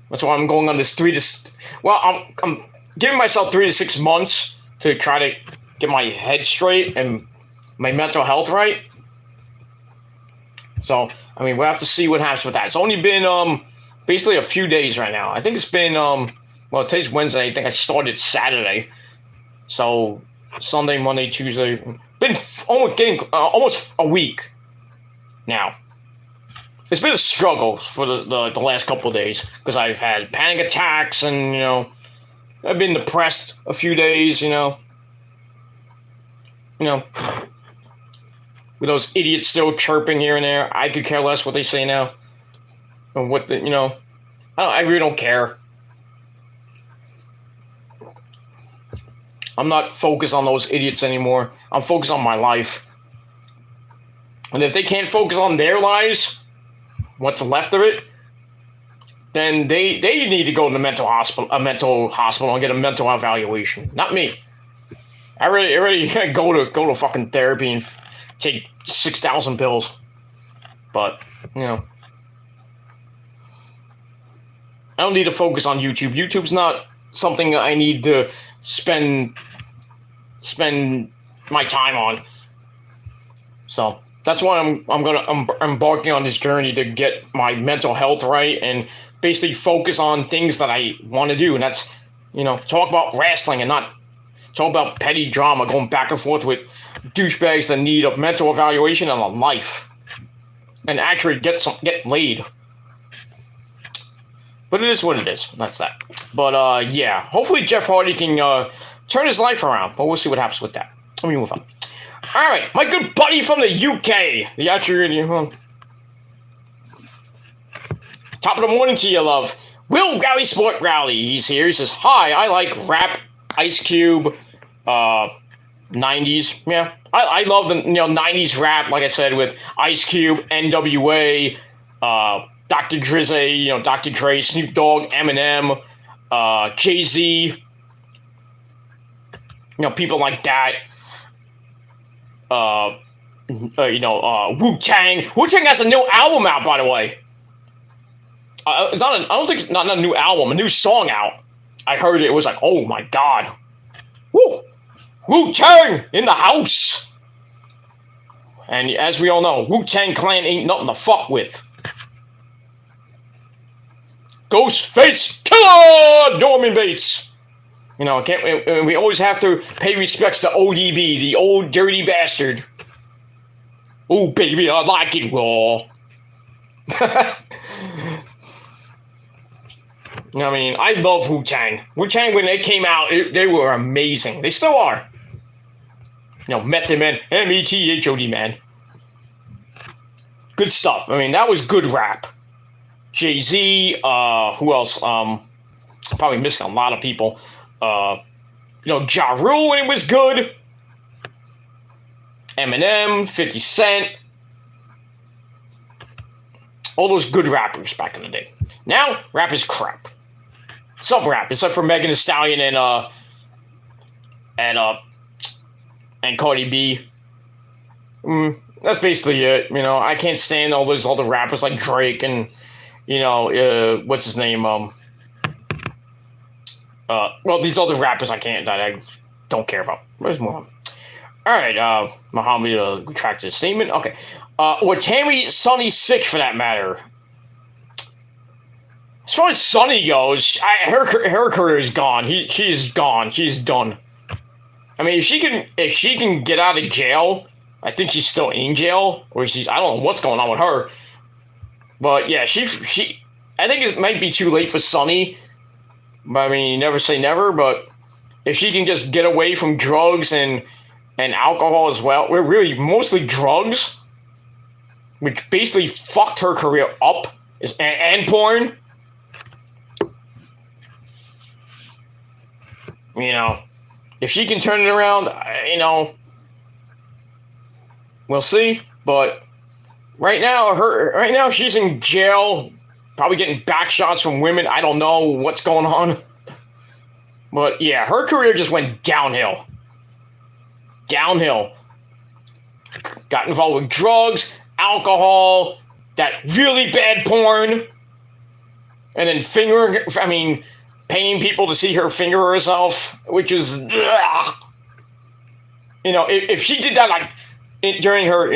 That's why I'm going on this I'm giving myself 3 to 6 months to try to get my head straight and my mental health right. So, I mean, we'll have to see what happens with that. It's only been basically a few days right now. I think it's been today's Wednesday. I think I started Saturday. So Sunday, Monday, Tuesday. Been almost a week now. It's been a struggle for the last couple of days because I've had panic attacks and I've been depressed a few days. With those idiots still chirping here and there, I could care less what they say now. And what I really don't care. I'm not focused on those idiots anymore. I'm focused on my life. And if they can't focus on their lives, what's left of it, then they need to go to a mental hospital and get a mental evaluation. Not me. I already go to fucking therapy and take 6,000 pills. But, I don't need to focus on YouTube. YouTube's not something I need to spend my time on. So that's why I'm embarking on this journey to get my mental health right and basically focus on things that I want to do. And that's, talk about wrestling and not talk about petty drama going back and forth with douchebags that need a mental evaluation and a life. And actually get laid. But it is what it is. That's that. But, yeah. Hopefully Jeff Hardy can turn his life around. But we'll see what happens with that. Let me move on. All right. My good buddy from the UK. The actual... Top of the morning to you, love. Will Rally Sport Rally. He's here. He says, hi, I like rap, Ice Cube, 90s. Yeah. I love the 90s rap, like I said, with Ice Cube, NWA, Dr. Drizzy, Dr. Dre, Snoop Dogg, Eminem, Jay-Z, people like that. Wu-Tang. Wu-Tang has a new album out, by the way. I don't think it's not a new album, a new song out. I heard it. It was like, oh my god. Woo! Wu-Tang in the house. And as we all know, Wu-Tang Clan ain't nothing to fuck with. Ghostface Killer! Norman Bates. We always have to pay respects to ODB, the old dirty bastard. Oh, baby, I like it raw. I love Wu-Tang. Wu-Tang, when they came out, they were amazing. They still are. Method Man, M-E-T-H-O-D, man. Good stuff. That was good rap. Jay-Z, who else? Probably missing a lot of people. Ja Rule when it was good. Eminem, 50 Cent. All those good rappers back in the day. Now, rap is crap. Some rap, except for Megan Thee Stallion and Cardi B. That's basically it. I can't stand all those other rappers like Drake and, what's his name? These other rappers that I don't care about. Where's Muhammad? Alright, Muhammad retracted his statement. Okay. Or Tammy Sunny Sick, for that matter. As far as Sunny goes, her career is gone. She's gone. She's done. If she can get out of jail, I think she's still in jail, or I don't know what's going on with her. But yeah, I think it might be too late for Sunny. But you never say never. But if she can just get away from drugs and alcohol as well, we're really mostly drugs, which basically fucked her career up, and porn. If she can turn it around, we'll see. But right now she's in jail, probably getting back shots from women. I don't know what's going on. But yeah, her career just went downhill. Downhill. Got involved with drugs, alcohol, that really bad porn, and then paying people to see her finger herself, which is, if she did that during her,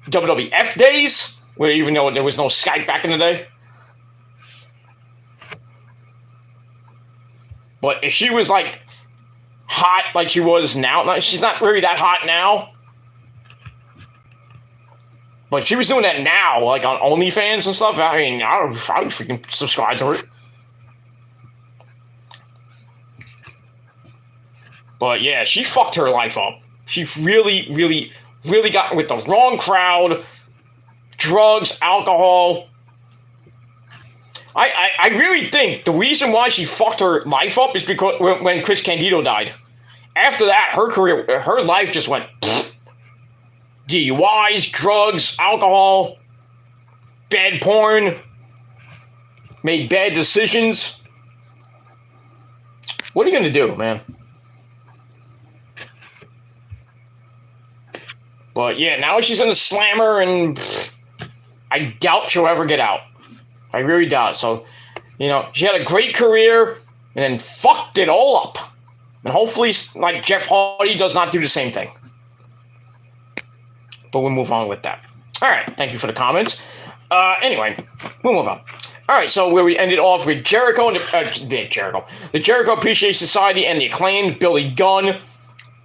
WWF days, where even though there was no Skype back in the day. But if she was hot like she was now, she's not really that hot now. But she was doing that now, on OnlyFans and stuff. I would freaking subscribe to it. But yeah, she fucked her life up. She really, really, really got with the wrong crowd. Drugs, alcohol. I really think the reason why she fucked her life up is because when Chris Candido died. After that, her life just went DUIs, drugs, alcohol, bad porn, made bad decisions. What are you gonna do, man? But yeah, now she's in the slammer, and I doubt she'll ever get out. I really doubt it. So, she had a great career and then fucked it all up. And hopefully, Jeff Hardy does not do the same thing. But we'll move on with that. All right, thank you for the comments. Anyway, we'll move on. All right, so where we ended off with Jericho and the Jericho Appreciation Society and the Acclaimed, Billy Gunn,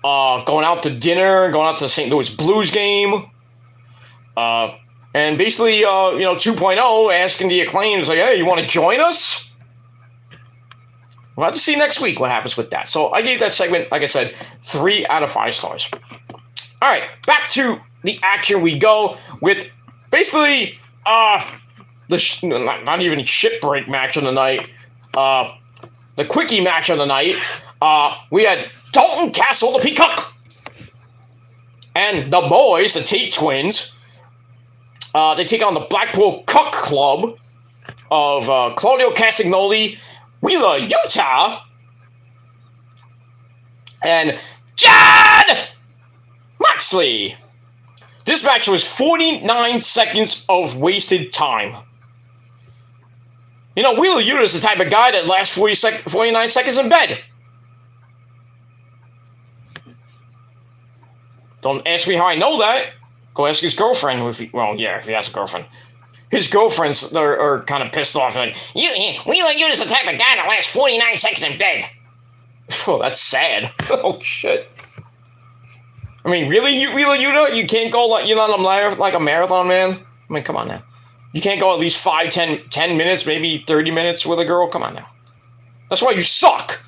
going out to dinner, going out to the St. Louis Blues game. And basically, 2.0 asking the Acclaimed, hey, you want to join us? We'll have to see next week what happens with that. So I gave that segment, like I said, 3 out of 5 stars. All right, back to the action we go with basically not even shit break match of the night. The quickie match of the night. We had Dalton Castle, the Peacock, and the boys, the Tate twins. They take on the Blackpool Cuck Club of Claudio Castagnoli, Wheeler, Utah, and John Moxley. This match was 49 seconds of wasted time. You know, Wheeler Yuta is the type of guy that lasts 49 seconds in bed. Don't ask me how I know that. Go ask his girlfriend. If he has a girlfriend. His girlfriends are kind of pissed off. Like, Wheeler Yuta's the type of guy that lasts 49 seconds in bed. Oh, that's sad. Oh, shit. I mean, really, Wheeler Yuta? You can't go like, you're not like a marathon man? I mean, come on now. You can't go at least 5, 10 minutes, maybe 30 minutes with a girl? Come on now. That's why you suck.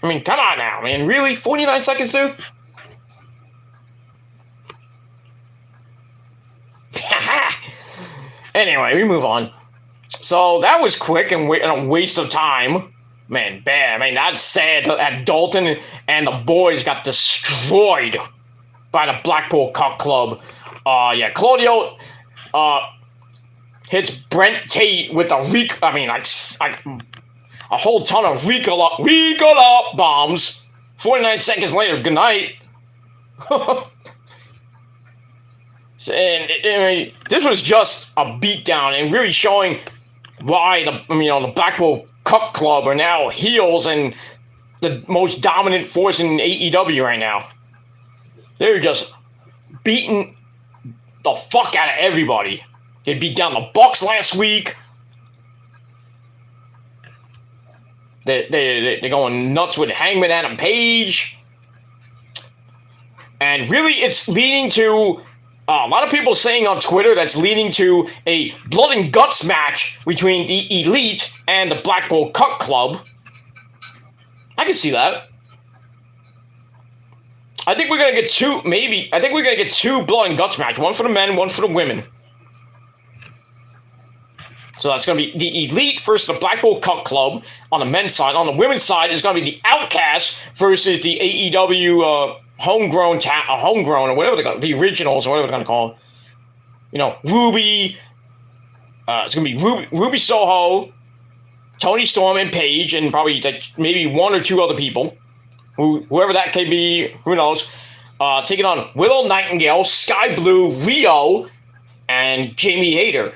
I mean, come on now, man. Really? 49 seconds, dude? Anyway, we move on. So, that was quick and a waste of time. Man, bad. I mean, that's sad that Dalton and the boys got destroyed by the Blackpool Cup Club. Claudio hits Brent Tate with a whole ton of Ricola bombs. 49 seconds later, good night. And this was just a beatdown and really showing why the Blackpool Cup Club are now heels and the most dominant force in AEW right now. They're just beating the fuck out of everybody. They beat down the Bucks last week. They're going nuts with Hangman Adam Page. And really, it's leading to a lot of people saying on Twitter that's leading to a blood and guts match between the Elite and the Blackpool Cup Club. I can see that. I think we're gonna get two blood and guts match. One for the men, one for the women. So that's gonna be the Elite versus the Blackpool Cup Club on the men's side. On the women's side is gonna be the Outcasts versus the AEW homegrown or whatever they're gonna, the originals or whatever they're gonna call it. You know, Ruby. It's gonna be Ruby Soho, Tony Storm, and Paige, and probably maybe one or two other people. Whoever that could be, who knows? Taking on Willow Nightingale, Sky Blue, Rio, and Jamie Hayter.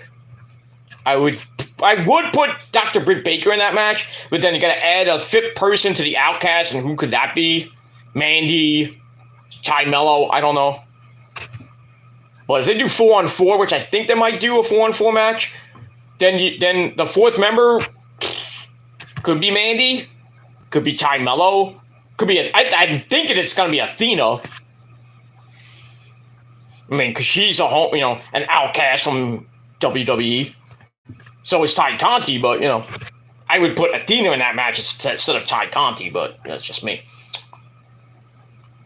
I would put Dr. Britt Baker in that match, but then you gotta add a fifth person to the Outcast, and who could that be? Mandy, Ty Mello, I don't know. But if they do 4-on-4, which I think they might do a 4-on-4 match, then the fourth member could be Mandy, could be Ty Mello, could be I'm thinking it's gonna be Athena. I mean, because she's an outcast from WWE. So is Ty Conti, but I would put Athena in that match instead of Ty Conti, but that's just me.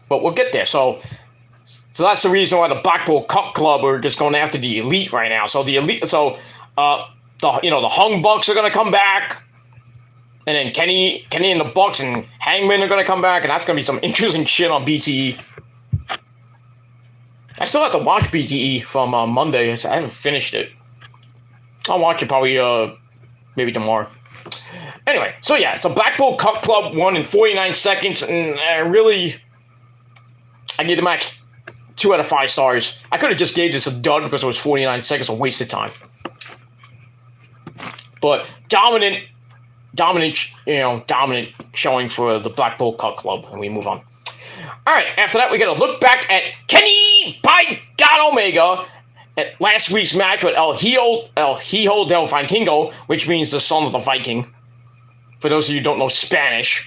But we'll get there. So that's the reason why the Blackpool Cup Club are just going after the Elite right now. So the Elite, the Hung Bucks are gonna come back, and then Kenny and the Bucks and Hangman are gonna come back, and that's gonna be some interesting shit on BTE. I still have to watch BTE from Monday. I haven't finished it. I'll watch it probably maybe tomorrow. Anyway, so Blackpool Cup Club won in 49 seconds, and I gave the match 2 out of 5 stars. I could have just gave this a dud because it was 49 seconds of wasted time. But dominant showing for the Blackpool Cup Club, and we move on. All right, after that, we got to look back at Kenny by God Omega at last week's match with El Hijo del Vikingo, which means the son of the Viking. For those of you who don't know Spanish.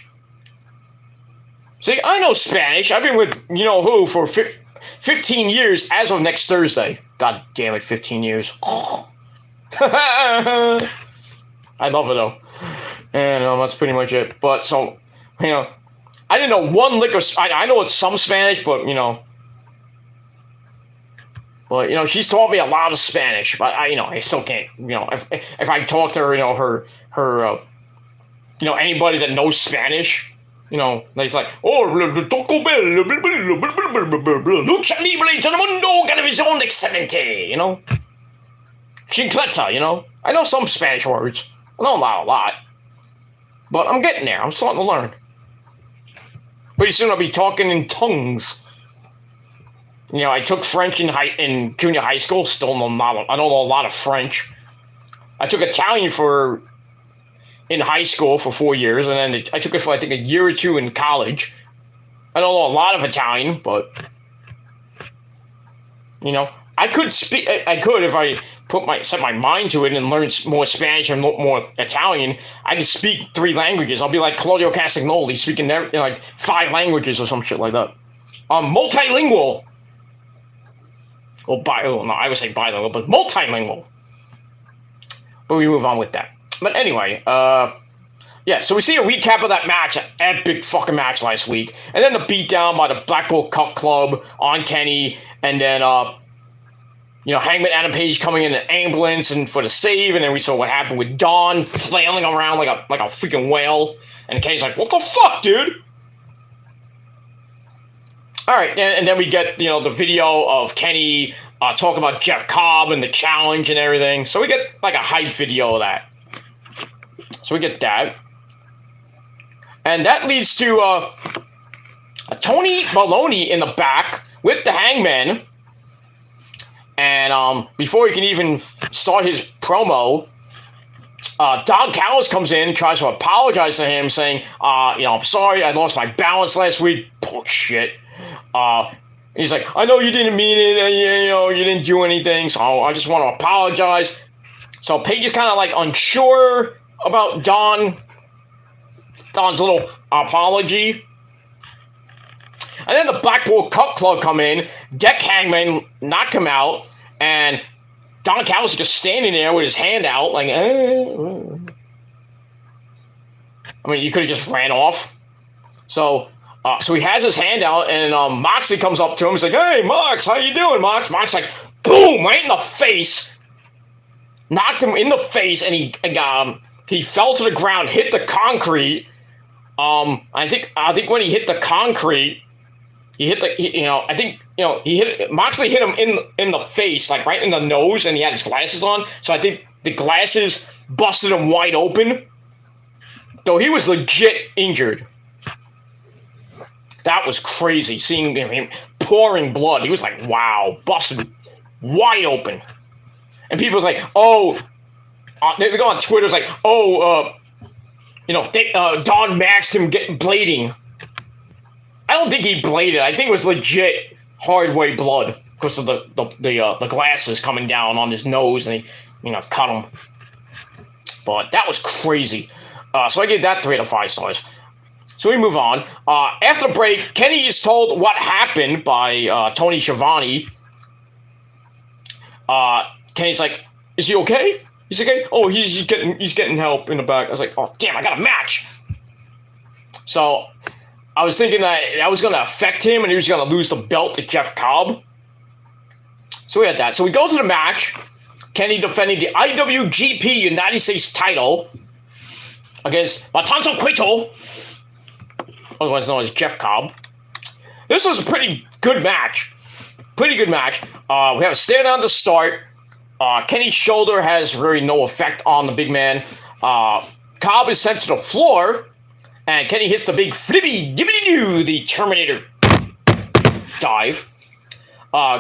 See, I know Spanish. I've been with you-know-who for 15 years as of next Thursday. God damn it, 15 years. Oh. I love it, though. And that's pretty much it. But, so, I didn't know one lick of... I know it's some Spanish, but, But, she's taught me a lot of Spanish. But, I still can't, if I talk to her, her anybody that knows Spanish... it's like, Taco Bell, lucha libre todo el mundo, televisión excelente, Chincleta, I know some Spanish words. I know not a lot. But I'm getting there. I'm starting to learn. Pretty soon I'll be talking in tongues. You know, I took French in junior high school. Still know I don't know a lot of French. I took Italian in high school for 4 years, and then I took it for I think a year or two in college. I don't know a lot of Italian, but you know, I could speak. I could if I set my mind to it and learn more Spanish and more Italian. I could speak 3 languages. I'll be like Claudio Castagnoli, speaking like 5 languages or some shit like that. Multilingual. Well, no, I would say bilingual, but multilingual. But we move on with that. But anyway, yeah, so we see a recap of that match, an epic fucking match last week. And then the beatdown by the Blackpool Cup Club on Kenny. And then, you know, Hangman Adam Page coming in an ambulance and for the save. And then we saw what happened with Don flailing around like a freaking whale. And Kenny's like, what the fuck, dude? All right, and then we get, you know, the video of Kenny talking about Jeff Cobb and the challenge and everything. So we get like a hype video of that. So we get that. And that leads to Tony Maloney in the back with the Hangman. And before he can even start his promo, Don Callis comes in and tries to apologize to him, saying, you know, I'm sorry, I lost my balance last week. Bullshit. He's like, I know you didn't mean it, and you know, you didn't do anything, so I just want to apologize. So Paige is kind of like unsure about Don's little apology. And then the Blackpool Cup Club come in, deck Hangman, knock him out, and Don Callis is just standing there with his hand out, like, I mean, you could have just ran off. So he has his hand out, and Moxley comes up to him. He's like, hey, Mox, how you doing, Mox? Mox like, boom, right in the face. Knocked him in the face, and he fell to the ground, hit the concrete. I think when he hit the concrete, Moxley hit him in the face, like right in the nose, and he had his glasses on. So I think the glasses busted him wide open. Though he was legit injured. That was crazy, seeing him pouring blood. He was like, wow, busted wide open. And people was like, oh, they go on Twitter, it's like, oh, you know, Don maxed him blading. I don't think he bladed. I think it was legit hard-way blood because of the glasses coming down on his nose, and he, you know, cut him. But that was crazy. So I give that 3 out of 5 stars. So we move on. After the break, Kenny is told what happened by Tony Schiavone. Kenny's like, is he okay? He's okay? Oh, he's getting help in the back. I was like, oh, damn, I got a match. So I was thinking that was going to affect him and he was going to lose the belt to Jeff Cobb. So we had that. So we go to the match. Kenny defending the IWGP United States title against Matanzo Cueto, otherwise known as Jeff Cobb. This was a pretty good match. We have a stare down to start. Kenny's shoulder has really no effect on the big man. Cobb is sent to the floor, and Kenny hits the big flippy gibbity doo, the Terminator dive.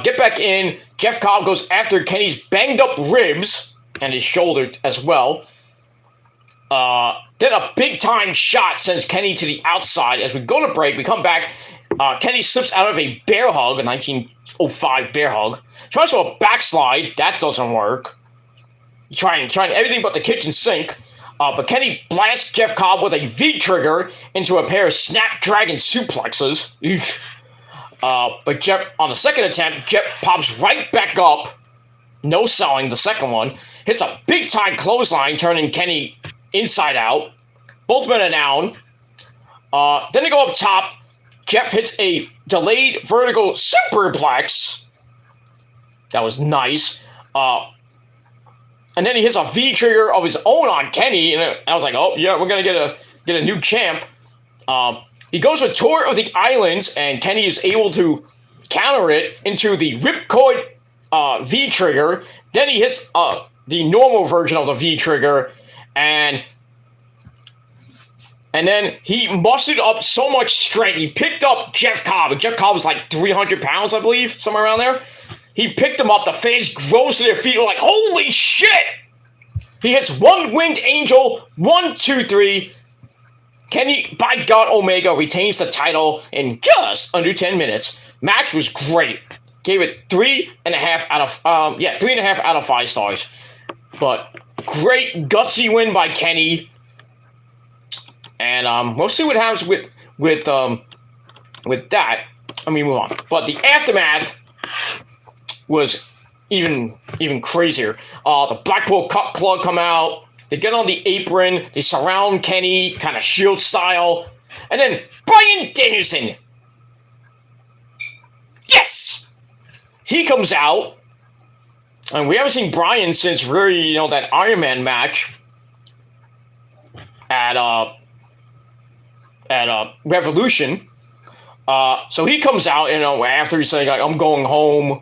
Get back in. Jeff Cobb goes after Kenny's banged up ribs and his shoulder as well. Then a big time shot sends Kenny to the outside. As we go to break, we come back. Kenny slips out of a bear hug, a 1905 bear hug. Tries to a backslide. That doesn't work. Trying everything but the kitchen sink. But Kenny blasts Jeff Cobb with a V-trigger into a pair of Snapdragon suplexes. But Jeff, on the second attempt, Jeff pops right back up. No selling the second one. Hits a big time clothesline, turning Kenny inside out. Both men are down. Then they go up top. Jeff hits a delayed vertical superplex. That was nice. And then he hits a V-trigger of his own on Kenny. And I was like, oh, yeah, we're going to get a new champ. He goes for a tour of the islands, and Kenny is able to counter it into the ripcord V-trigger. Then he hits the normal version of the V-trigger. And And then he mustered up so much strength. He picked up Jeff Cobb. And Jeff Cobb was like 300 pounds, I believe, somewhere around there. He picked him up. The fans rose to their feet. They're like, holy shit! He hits one winged angel. 1, 2, 3. Kenny, by God, Omega retains the title in just under 10 minutes. Match was great. Gave it 3.5 out of 3.5 out of 5 stars. But great gutsy win by Kenny. And we'll see what happens with that. I mean, move on. But the aftermath was even crazier. The Blackpool Cup Club come out. They get on the apron. They surround Kenny, kind of Shield style. And then Bryan Danielson. Yes! He comes out. And we haven't seen Bryan since really, that Iron Man match at Revolution. So he comes out, after he's saying, like, I'm going home.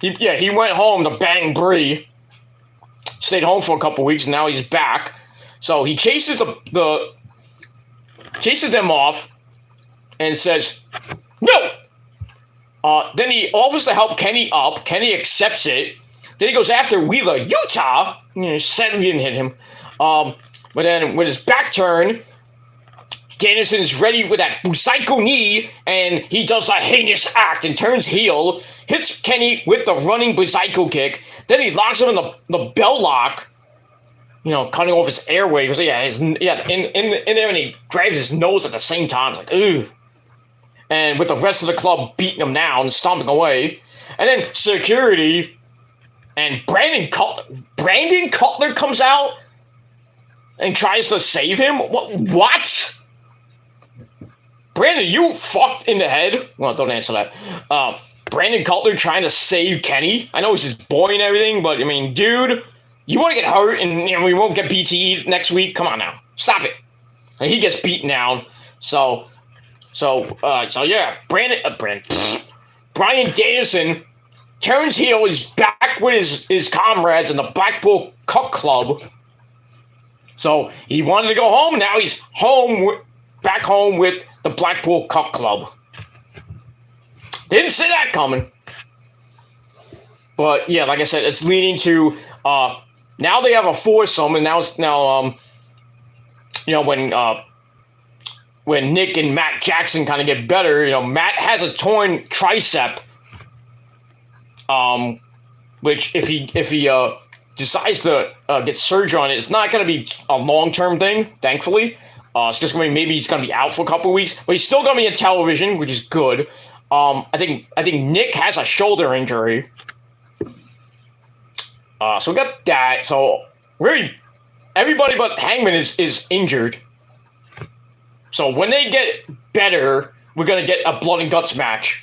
He went home to bang Brie. Stayed home for a couple weeks, and now he's back. So he chases chases them off and says, no! Then he offers to help Kenny up. Kenny accepts it. Then he goes after Wheeler Utah. Sadly, he didn't hit him. But then with his back turn, Danielson's ready with that Busaiku knee, and he does a heinous act and turns heel, hits Kenny with the running Busaiku kick, then he locks him in the bell lock, cutting off his airways. In there, and he grabs his nose at the same time. It's like, ooh. And with the rest of the club beating him down, stomping away. And then security and Brandon Cutler comes out and tries to save him. What? Brandon, you fucked in the head. Well, don't answer that. Brandon Cutler trying to save Kenny. I know he's his boy and everything, but I mean, dude, you want to get hurt and we won't get BTE next week? Come on now, stop it. And he gets beaten down. So yeah, Bryan Danielson turns heel. He's back with his comrades in the Blackpool Cup Club. So he wanted to go home. Now he's back home with the Blackpool Cup Club. Didn't see that coming. But yeah, like I said, it's leading to now they have a foursome, and when Nick and Matt Jackson kind of get better, Matt has a torn tricep, which if he decides to get surgery on it, it's not going to be a long-term thing, thankfully. It's just going to be, maybe he's going to be out for a couple of weeks, but he's still going to be in television, which is good. I think Nick has a shoulder injury. So we got that. So really, everybody but Hangman is injured. So when they get better, we're going to get a blood and guts match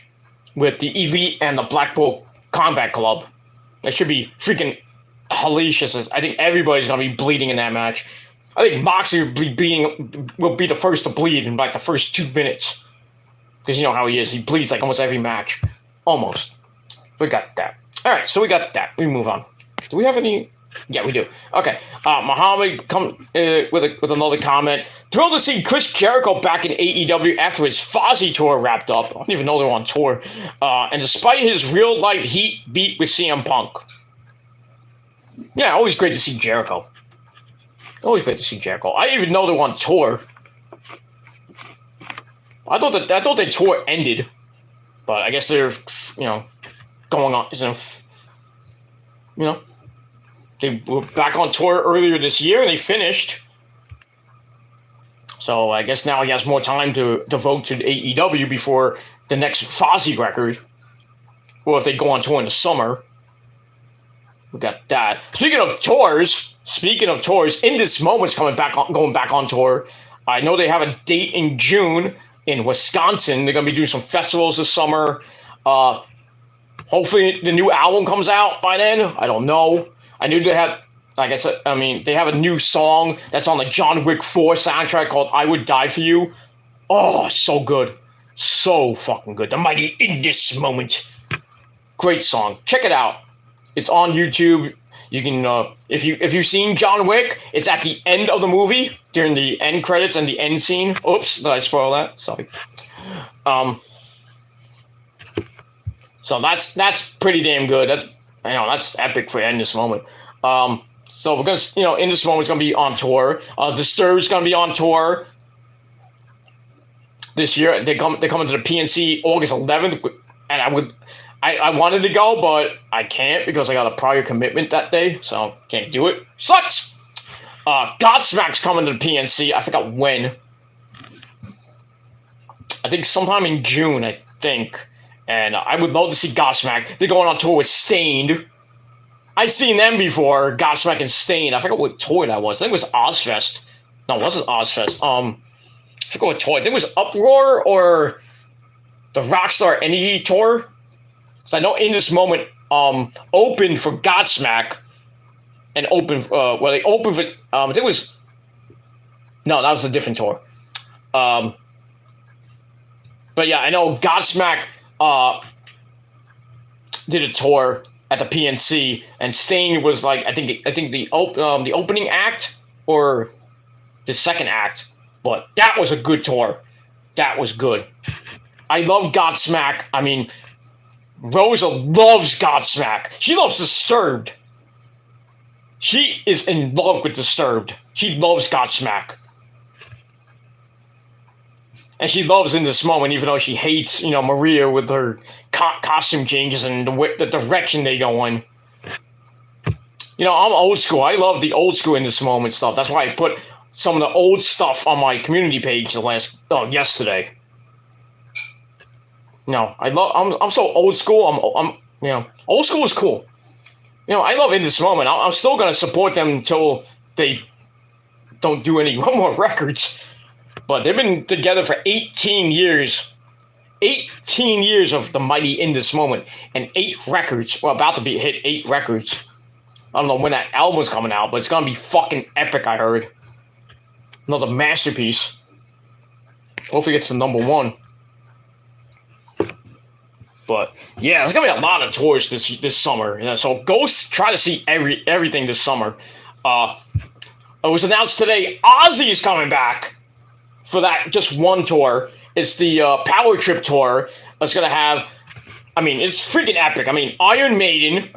with the Elite and the Blackpool Combat Club. That should be freaking hellacious. I think everybody's going to be bleeding in that match. I think Moxley will be the first to bleed in like the first 2 minutes. Because you know how he is. He bleeds like almost every match. Almost. We got that. All right, so we got that. We move on. Do we have any? Yeah, we do. Okay. Muhammad come with another comment. Thrilled to see Chris Jericho back in AEW after his Fozzy tour wrapped up. I don't even know they were on tour. And despite his real-life heat beat with CM Punk. Yeah, always great to see Jericho. Always great to see Jericho. I didn't even know they were on tour. I thought their tour ended. But I guess they're, going on. They were back on tour earlier this year, and they finished. So I guess now he has more time to devote to AEW before the next Fozzy record. Or if they go on tour in the summer. We got that. Speaking of tours, In This Moment's going back on tour. I know they have a date in June in Wisconsin. They're going to be doing some festivals this summer. Hopefully the new album comes out by then. I don't know. I knew they have, like I said, they have a new song that's on the John Wick 4 soundtrack called I Would Die For You. Oh, so good. So fucking good. The mighty In This Moment. Great song. Check it out. It's on YouTube. You can if you've seen John Wick, it's at the end of the movie during the end credits and the end scene. Oops, did I spoil that? Sorry. So that's pretty damn good. That's epic for In This Moment. So we're gonna In This Moment's gonna be on tour. Disturbed's gonna be on tour this year. They come to the PNC August 11th, and I wanted to go, but I can't because I got a prior commitment that day, so can't do it. Sucks. Godsmack's coming to the PNC. I forgot when. I think sometime in June. I think. And I would love to see Godsmack. They're going on tour with Stained. I've seen them before, Godsmack and Stained. I forgot what tour that was. I think it was Ozfest. No, it wasn't Ozfest. I forgot what tour. I think it was Uproar or the Rockstar Energy tour. So I know In This Moment opened for Godsmack and opened they opened for I think it was no, that was a different tour. But yeah, I know Godsmack did a tour at the PNC, and Stain was like I think the opening act or the second act, but that was a good tour. That was good. I love Godsmack. I mean, Rosa loves Godsmack. She loves Disturbed. She is in love with Disturbed. She loves Godsmack. And she loves In This Moment, even though she hates, Maria with her costume changes and the direction they go in. I'm old school. I love the old school In This Moment stuff. That's why I put some of the old stuff on my community page yesterday. I'm so old school. Old school is cool. I love In This Moment. I'm still gonna support them until they don't do any more records. But they've been together for 18 years. 18 years of the mighty In This Moment. And 8 records. Well, about to be hit 8 records. I don't know when that album's coming out, but it's gonna be fucking epic, I heard. Another masterpiece. Hopefully it's the number 1. But yeah, there's gonna be a lot of tours this summer. So go try to see everything this summer. It was announced today Ozzy's coming back. For that just one tour. It's the Power Trip tour. It's going to have, it's freaking epic. Iron Maiden.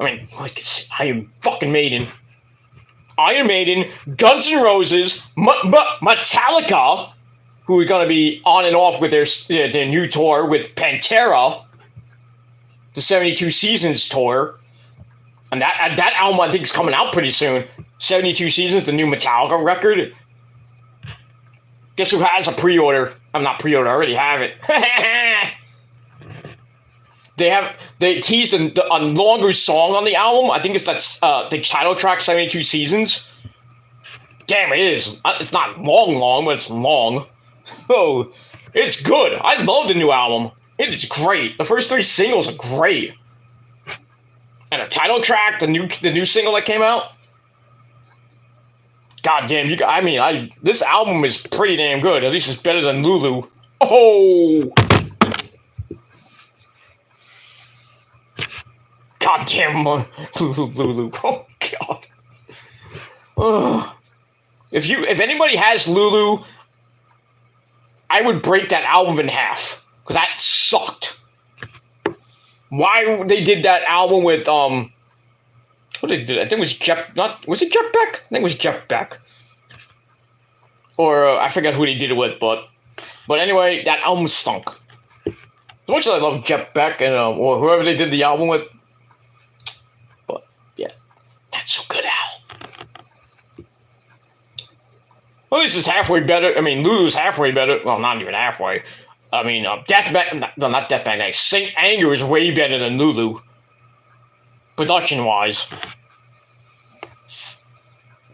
Iron fucking Maiden. Iron Maiden, Guns N' Roses, Metallica, who are going to be on and off with their new tour with Pantera, the 72 Seasons tour. And that album, I think, is coming out pretty soon. 72 Seasons, the new Metallica record. Guess who has a pre-order? I'm not pre-order. I already have it. They teased a longer song on the album. I think it's the title track, 72 Seasons. Damn, it is. It's not long, but it's long. Oh, it's good. I love the new album. It is great. The first 3 singles are great. And the title track, the new single that came out. God damn, this album is pretty damn good. At least it's better than Lulu. Oh! God damn, Lulu. Oh, God. Ugh. If anybody has Lulu, I would break that album in half. Because that sucked. Why they did that album with, what did they do? I think it was was it Jeff Beck? I think it was Jeff Beck. Or I forget who they did it with, but anyway, that album stunk. As much as I love Jeff Beck and or whoever they did the album with, but yeah, not so good, Al. Well, at least it's halfway better. Lulu's halfway better. Well, not even halfway. Not Death Band. Saint Anger is way better than Lulu. Production-wise.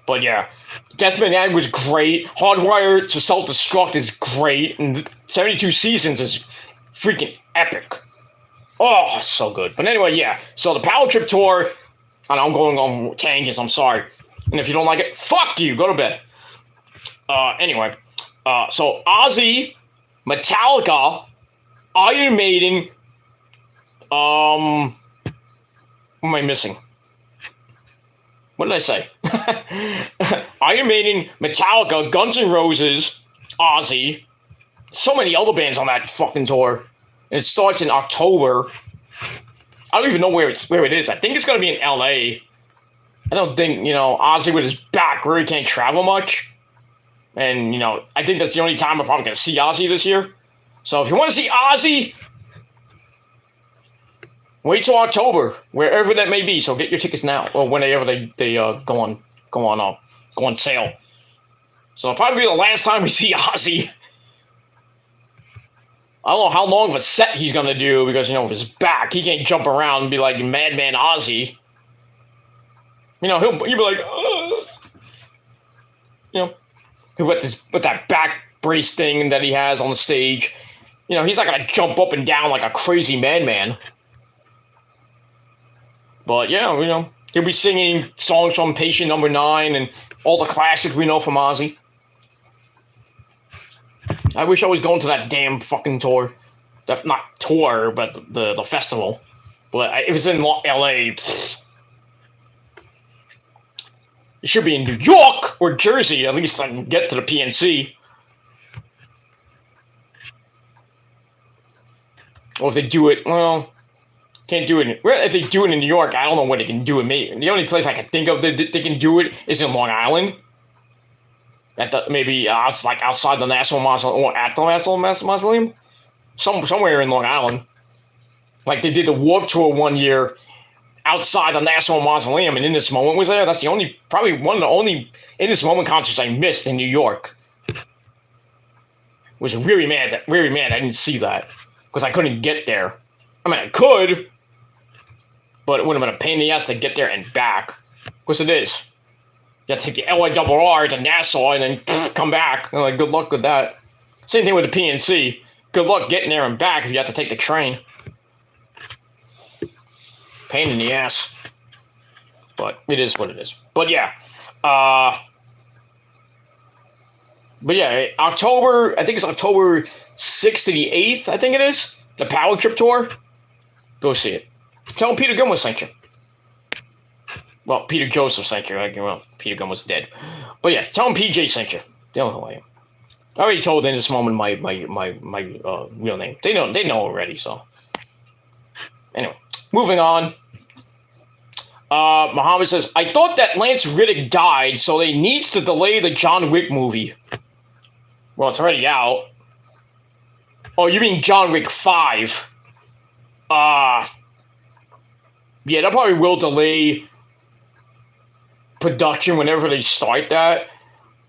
But yeah, Death Band was great. Hardwired to Self-Destruct is great. And 72 Seasons is freaking epic. Oh, so good. But anyway, yeah. So the Power Trip tour, and I'm going on tangents, I'm sorry. And if you don't like it, fuck you. Go to bed. Anyway. So Ozzy, Metallica, Iron Maiden, what am I missing? What did I say? Iron Maiden, Metallica, Guns N' Roses, Ozzy, so many other bands on that fucking tour. And it starts in October. I don't even know where it is. I think it's gonna be in LA. I don't think, Ozzy with his back really can't travel much. And, I think that's the only time I'm probably gonna see Ozzy this year. So if you want to see Ozzy, wait till October, wherever that may be. So get your tickets now, or whenever they go on sale. So it'll probably be the last time we see Ozzy. I don't know how long of a set he's gonna do because of his back. He can't jump around and be like Madman Ozzy. He'll be like, with that back brace thing that he has on the stage. He's not gonna jump up and down like a crazy madman. But yeah, he'll be singing songs from Patient Number 9 and all the classics we know from Ozzy. I wish I was going to that damn fucking tour. Not tour, but the festival. But if it's in LA, it should be in New York or Jersey. At least I can get to the PNC. Or if they do it, can't do it. If they do it in New York, I don't know what they can do in me. The only place I can think of that they can do it is in Long Island. Maybe outside the National Mausoleum or at the National Mausoleum, somewhere in Long Island. Like they did the Warped Tour one year outside the National Mausoleum, and In This Moment was there. That's probably one of the only In This Moment concerts I missed in New York. Was really mad. I didn't see that because I couldn't get there. I mean, I could, but it would have been a pain in the ass to get there and back. Because it is. You have to take the LIRR to Nassau and then come back. Good luck with that. Same thing with the PNC. Good luck getting there and back if you have to take the train. Pain in the ass. But it is what it is. But yeah. October, I think it's October 6th to the 8th, I think it is. The Power Trip Tour. Go see it. Tell him Peter Gunn was sent you. Well, Peter Joseph sent you. Peter Gunn was dead. But yeah, tell him PJ sent you. They don't know who I am. I already told In This Moment my real name. They know already, so. Anyway, moving on. Muhammad says, I thought that Lance Reddick died, so they needs to delay the John Wick movie. Well, it's already out. Oh, you mean John Wick 5? Yeah, that probably will delay production whenever they start that.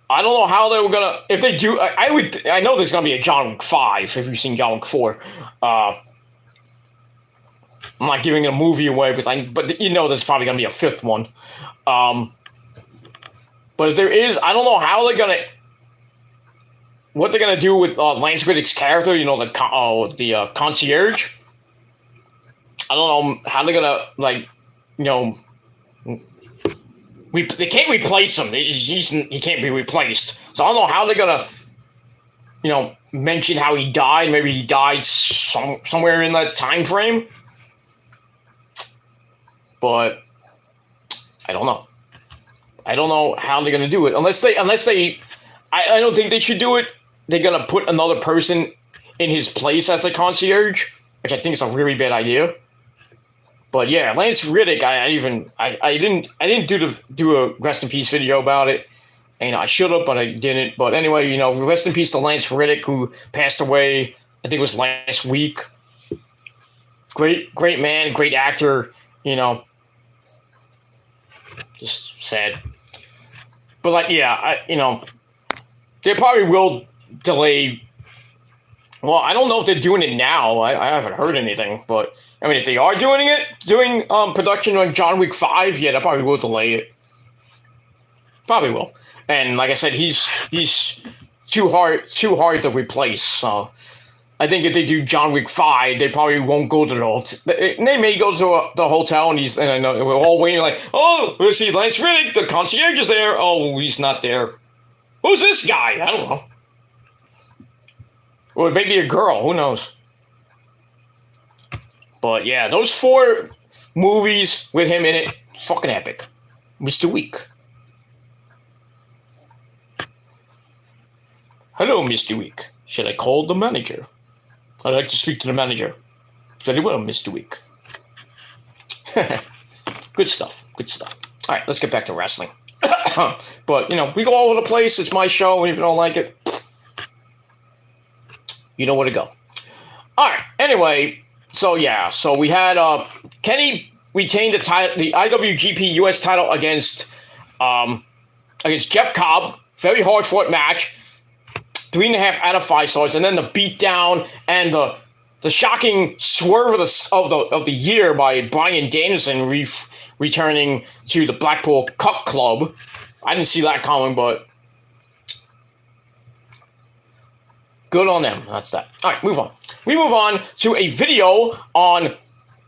I don't know how they were gonna. If they do, I know there's gonna be a John Wick 5 if you've seen John Wick 4. I'm not giving a movie away but there's probably gonna be a 5th one. But if there is, I don't know how they're gonna. What they're gonna do with Lance Reddick's character? The concierge. I don't know how they're gonna they can't replace him. He can't be replaced. So I don't know how they're gonna, mention how he died. Maybe he died somewhere in that time frame. But I don't know. I don't know how they're gonna do it unless they. I don't think they should do it. They're gonna put another person in his place as a concierge, which I think is a really bad idea. But yeah, Lance Reddick, I didn't do a rest in peace video about it, and I should have, but I didn't. But anyway, rest in peace to Lance Reddick, who passed away. I think it was last week. Great man, great actor. Just sad. But they probably will delay. Well, I don't know if they're doing it now. I haven't heard anything, but if they are doing production on John Wick 5, yeah, they probably will delay it. Probably will. And like I said, he's too hard to replace. So I think if they do John Wick 5, they probably won't go to the hotel. They may go to the hotel, and I know we're all waiting oh, we'll see Lance Reddick, the concierge is there. Oh, he's not there. Who's this guy? I don't know. Or maybe a girl. Who knows? But yeah, those 4 movies with him in it, fucking epic. Mr. Week. Hello, Mr. Week. Should I call the manager? I'd like to speak to the manager. Very well, Mr. Week. Good stuff. Good stuff. All right, let's get back to wrestling. But, you know, we go all over the place. It's my show, and if you don't like it, you know where to go. All right, anyway, so yeah, so we had Kenny retained the title, the IWGP US title against Jeff Cobb. Very hard fought match. 3.5 out of 5 stars, and then the beatdown and the shocking swerve of the year by Bryan Danielson returning to the Blackpool Cup Club. I didn't see that coming, but good on them. That's that. All right, move on. We move on to a video on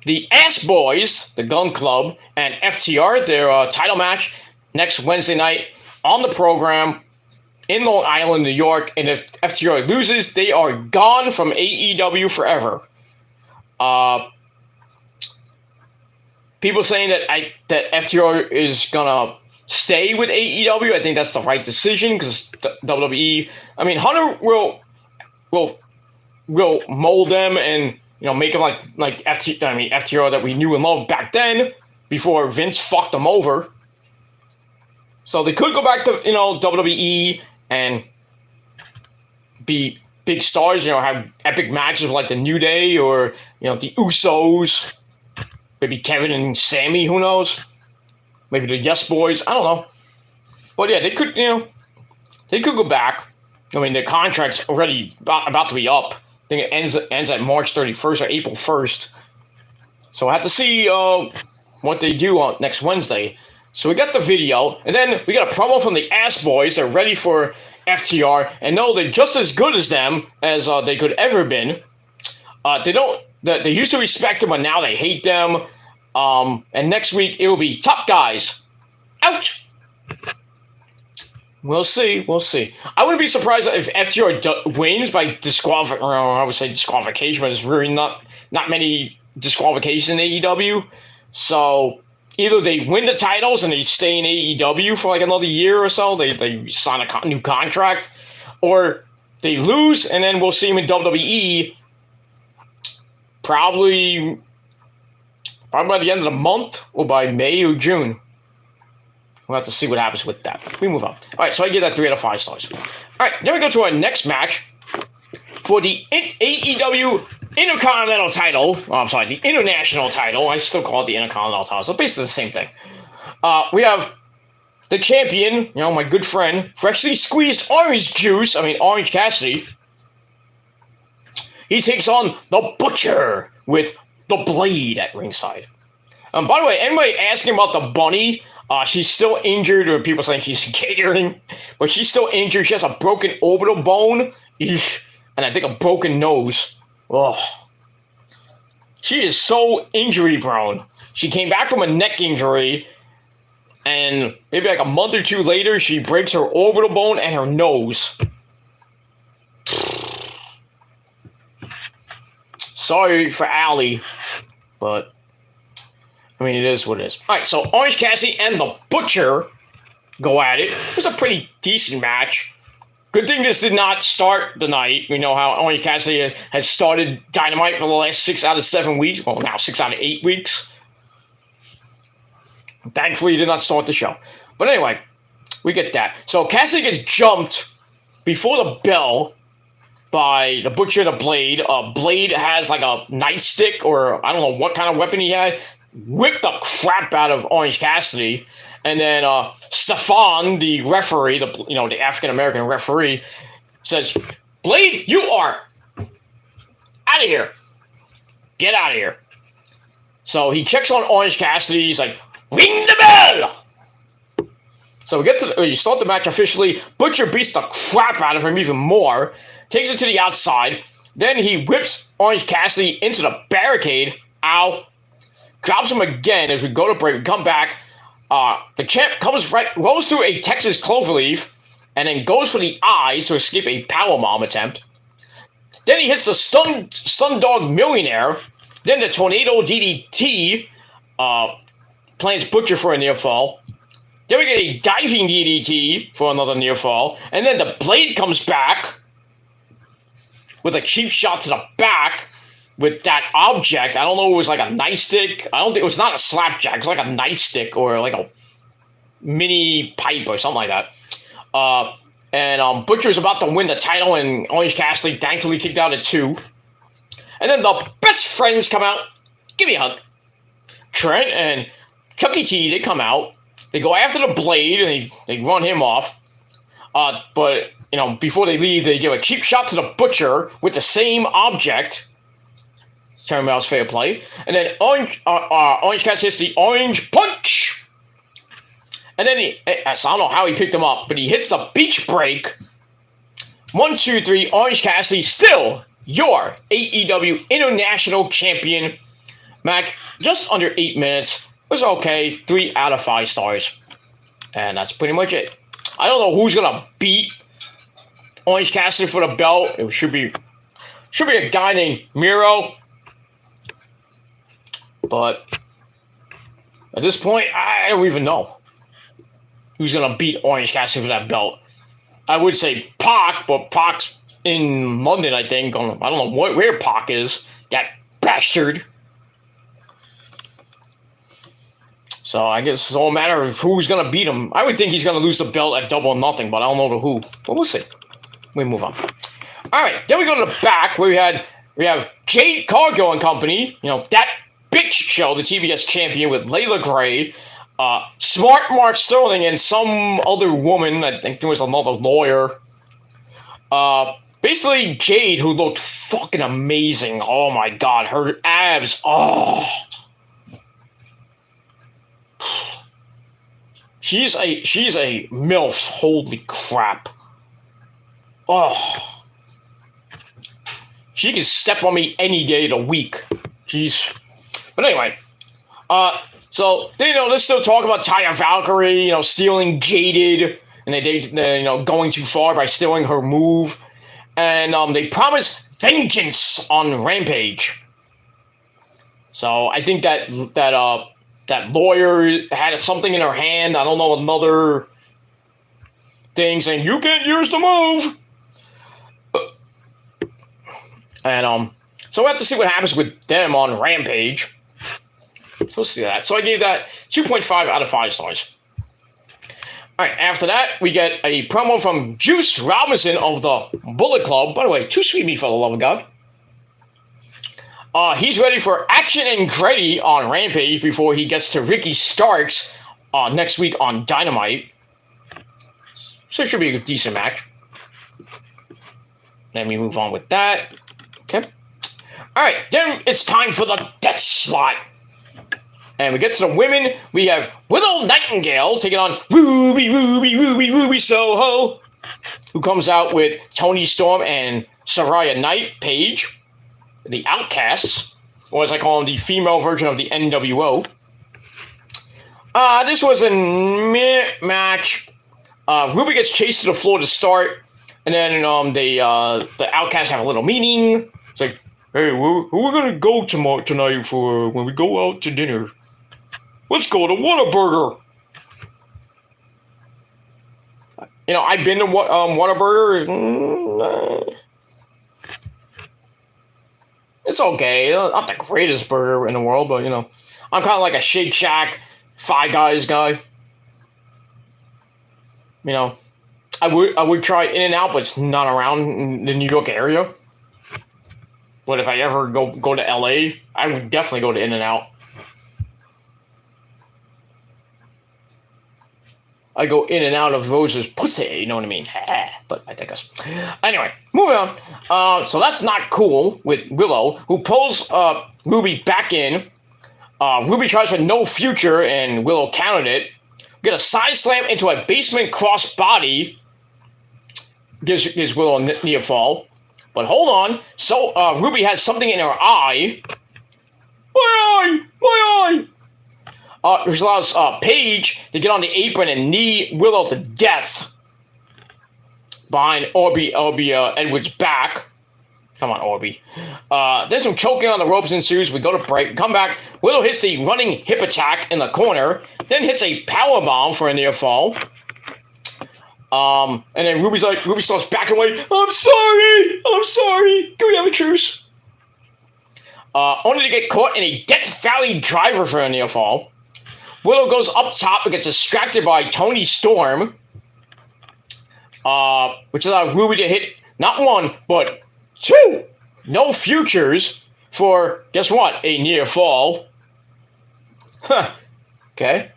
the Ass Boys, the Gun Club, and FTR, their title match next Wednesday night on the program in Long Island, New York. And if FTR loses, they are gone from AEW forever. People saying that FTR is gonna stay with AEW. I think that's the right decision because WWE. I mean, Hunter will mold them and, you know, make them like FTR that we knew and loved back then before Vince fucked them over. So they could go back to, you know, WWE and be big stars, you know, have epic matches like the New Day or, you know, the Usos, maybe Kevin and Sammy, who knows? Maybe the Yes Boys, I don't know. But yeah, they could, you know, they could go back. I mean, their contract's already about to be up. I think it ends at March 31st or April 1st. So I have to see what they do on next Wednesday. So we got the video, and then we got a promo from the Ass Boys. They're ready for FTR, and no, they're just as good as them as they could ever been. They used to respect them, but now they hate them. And next week it will be Top Guys. Ouch! We'll see. I wouldn't be surprised if FTR wins by disqualification. I would say disqualification, but there's really not many disqualifications in AEW. So either they win the titles and they stay in AEW for like another year or so. They sign a new contract, or they lose and then we'll see them in WWE. Probably by the end of the month or by May or June. We'll have to see what happens with that. We move on. All right, so I give that 3 out of 5 stars. All right, then we go to our next match for the AEW Intercontinental title. Oh, I'm sorry, the International title. I still call it the Intercontinental title. So basically the same thing. We have the champion, you know, my good friend, freshly squeezed orange juice. Orange Cassidy. He takes on the Butcher with the Blade at ringside. By the way, anybody asking about the Bunny? She's still injured, or people saying she's catering, but she's still injured. She has a broken orbital bone, and I think a broken nose. Oh, she is so injury prone. She came back from a neck injury, and maybe like a month or two later, she breaks her orbital bone and her nose. Sorry for Allie, but I mean, it is what it is. All right, so Orange Cassidy and the Butcher go at it. It was a pretty decent match. Good thing this did not start the night. We know how Orange Cassidy has started Dynamite for the last 6 out of 7 weeks. Well, now 6 out of 8 weeks. Thankfully, he did not start the show. But anyway, we get that. So Cassidy gets jumped before the bell by the Butcher and the Blade. Blade has like a nightstick, or I don't know what kind of weapon he had. Whipped the crap out of Orange Cassidy. And then Stefan, the referee, the African-American referee, says, Blade, you are out of here. Get out of here. So he checks on Orange Cassidy. He's like, ring the bell. So you start the match officially. Butcher beats the crap out of him even more. Takes it to the outside. Then he whips Orange Cassidy into the barricade. Ow. Drops him again as we go to break. We come back. The champ goes through a Texas Cloverleaf and then goes for the eyes to escape a powerbomb attempt. Then he hits the stun dog millionaire. Then the tornado DDT plants Butcher for a near fall. Then we get a diving DDT for another near fall. And then the Blade comes back with a cheap shot to the back with that object. I don't know, it was like a nightstick. I don't think it was not a slapjack. It was like a nightstick or like a mini pipe or something like that. And Butcher's about to win the title, and Orange Cassidy thankfully kicked out at 2. And then the best friends come out. Give me a hug. Trent and Chucky T, they come out. They go after the Blade, and they run him off. But, before they leave, they give a cheap shot to the Butcher with the same object. Turnbuckle's fair play. And then Orange Cassidy hits the Orange Punch. And then I don't know how he picked him up, but he hits the beach break. 1, 2, 3, Orange Cassidy, still your AEW International Champion. Mac, just under 8 minutes. Was okay. 3 out of 5 stars. And that's pretty much it. I don't know who's going to beat Orange Cassidy for the belt. It should be a guy named Miro. But at this point, I don't even know who's going to beat Orange Cassidy for that belt. I would say Pac, but Pac's in London, I think. I don't know where Pac is. That bastard. So I guess it's all a matter of who's going to beat him. I would think he's going to lose the belt at Double or Nothing, but I don't know to who. But we'll see. We move on. All right, then we go to the back where we have Jade Cargill and company. That bitch show, the TBS champion with Layla Gray, Smart Mark Sterling, and some other woman. I think there was another lawyer. Basically, Jade, who looked fucking amazing. Oh my god, her abs. Oh. She's a MILF. Holy crap. Oh. She can step on me any day of the week. But anyway. So, let's still talk about Taya Valkyrie, stealing Jaded, and they going too far by stealing her move. And they promise vengeance on Rampage. So, I think that lawyer had something in her hand. I don't know, another thing saying, you can't use the move. And, so we have to see what happens with them on Rampage. So let's see that. So I gave that 2.5 out of 5 stars. All right, after that, we get a promo from Juice Robinson of the Bullet Club. By the way, too sweet me for the love of God. He's ready for action and gritty on Rampage before he gets to Ricky Starks next week on Dynamite. So it should be a decent match. Then we move on with that. Okay. All right, then it's time for the Death Slot. And we get to the women. We have Willow Nightingale taking on Ruby Soho, who comes out with Toni Storm and Saraya Knight Page, the Outcasts, or as I call them, the female version of the NWO. This was a match. Ruby gets chased to the floor to start, and then the Outcasts have a little meeting. It's like, hey, who we're gonna go tonight for when we go out to dinner? Let's go to Whataburger. I've been to Whataburger. It's okay. Not the greatest burger in the world, but I'm kind of like a Shake Shack, Five Guys guy. I would try In-N-Out, but it's not around in the New York area. But if I ever go to LA, I would definitely go to In-N-Out. I go in and out of Rose's pussy, you know what I mean? But I digress. Anyway, moving on. So that's not cool with Willow, who pulls Ruby back in. Ruby tries for no future, and Willow countered it. Get a side slam into a basement cross body. Gives Willow a near fall. But hold on. So Ruby has something in her eye. My eye! Which allows Paige to get on the apron and knee Willow to death behind Orby Edwards' back. Come on, Orby. Then some choking on the ropes ensues. We go to break. Come back. Willow hits the running hip attack in the corner. Then hits a power bomb for a near fall. And then Ruby starts backing away. I'm sorry. Can we have a truce? Only to get caught in a Death Valley driver for a near fall. Willow goes up top and gets distracted by Toni Storm. Which allows Ruby to hit not one, but 2 no futures for, guess what, a near fall. Huh. Okay.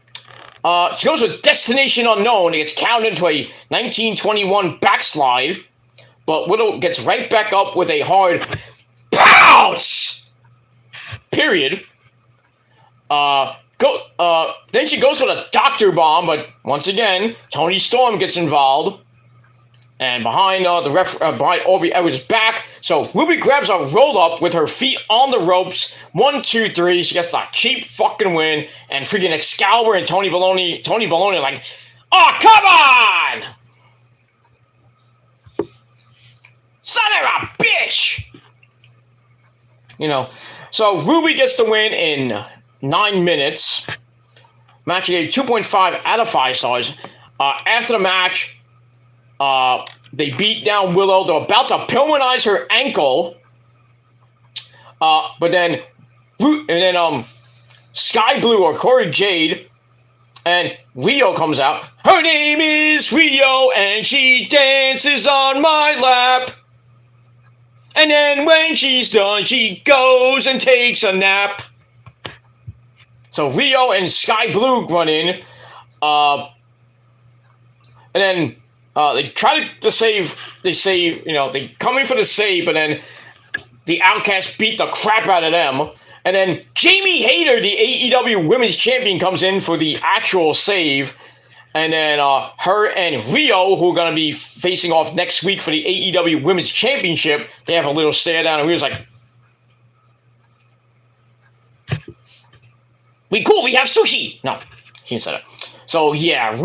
She goes with Destination Unknown and gets counted into a 1921 backslide, but Willow gets right back up with a hard pounce! Period. Then she goes with a Doctor Bomb, but once again, Toni Storm gets involved. And behind behind Aubrey Edwards' back, so Ruby grabs a roll-up with her feet on the ropes. 1, 2, 3. She gets a cheap fucking win. And freaking Excalibur and Tony Baloney like, oh, come on! Son of a bitch! You know, so Ruby gets the win in 9 minutes. Match gave 2.5 out of 5 stars. After the match, they beat down Willow. They're about to Pillmanize her ankle. But then Sky Blue or Corey Jade and Rio comes out. Her name is Rio and she dances on my lap. And then when she's done, she goes and takes a nap. So Rio and Sky Blue run in. And then they try to save, they come in for the save, but then the Outcasts beat the crap out of them. And then Jamie Hayter, the AEW Women's Champion, comes in for the actual save. And then her and Rio, who are going to be facing off next week for the AEW Women's Championship, they have a little stare down, and Rio's like, we have sushi! No, he didn't say that. So yeah,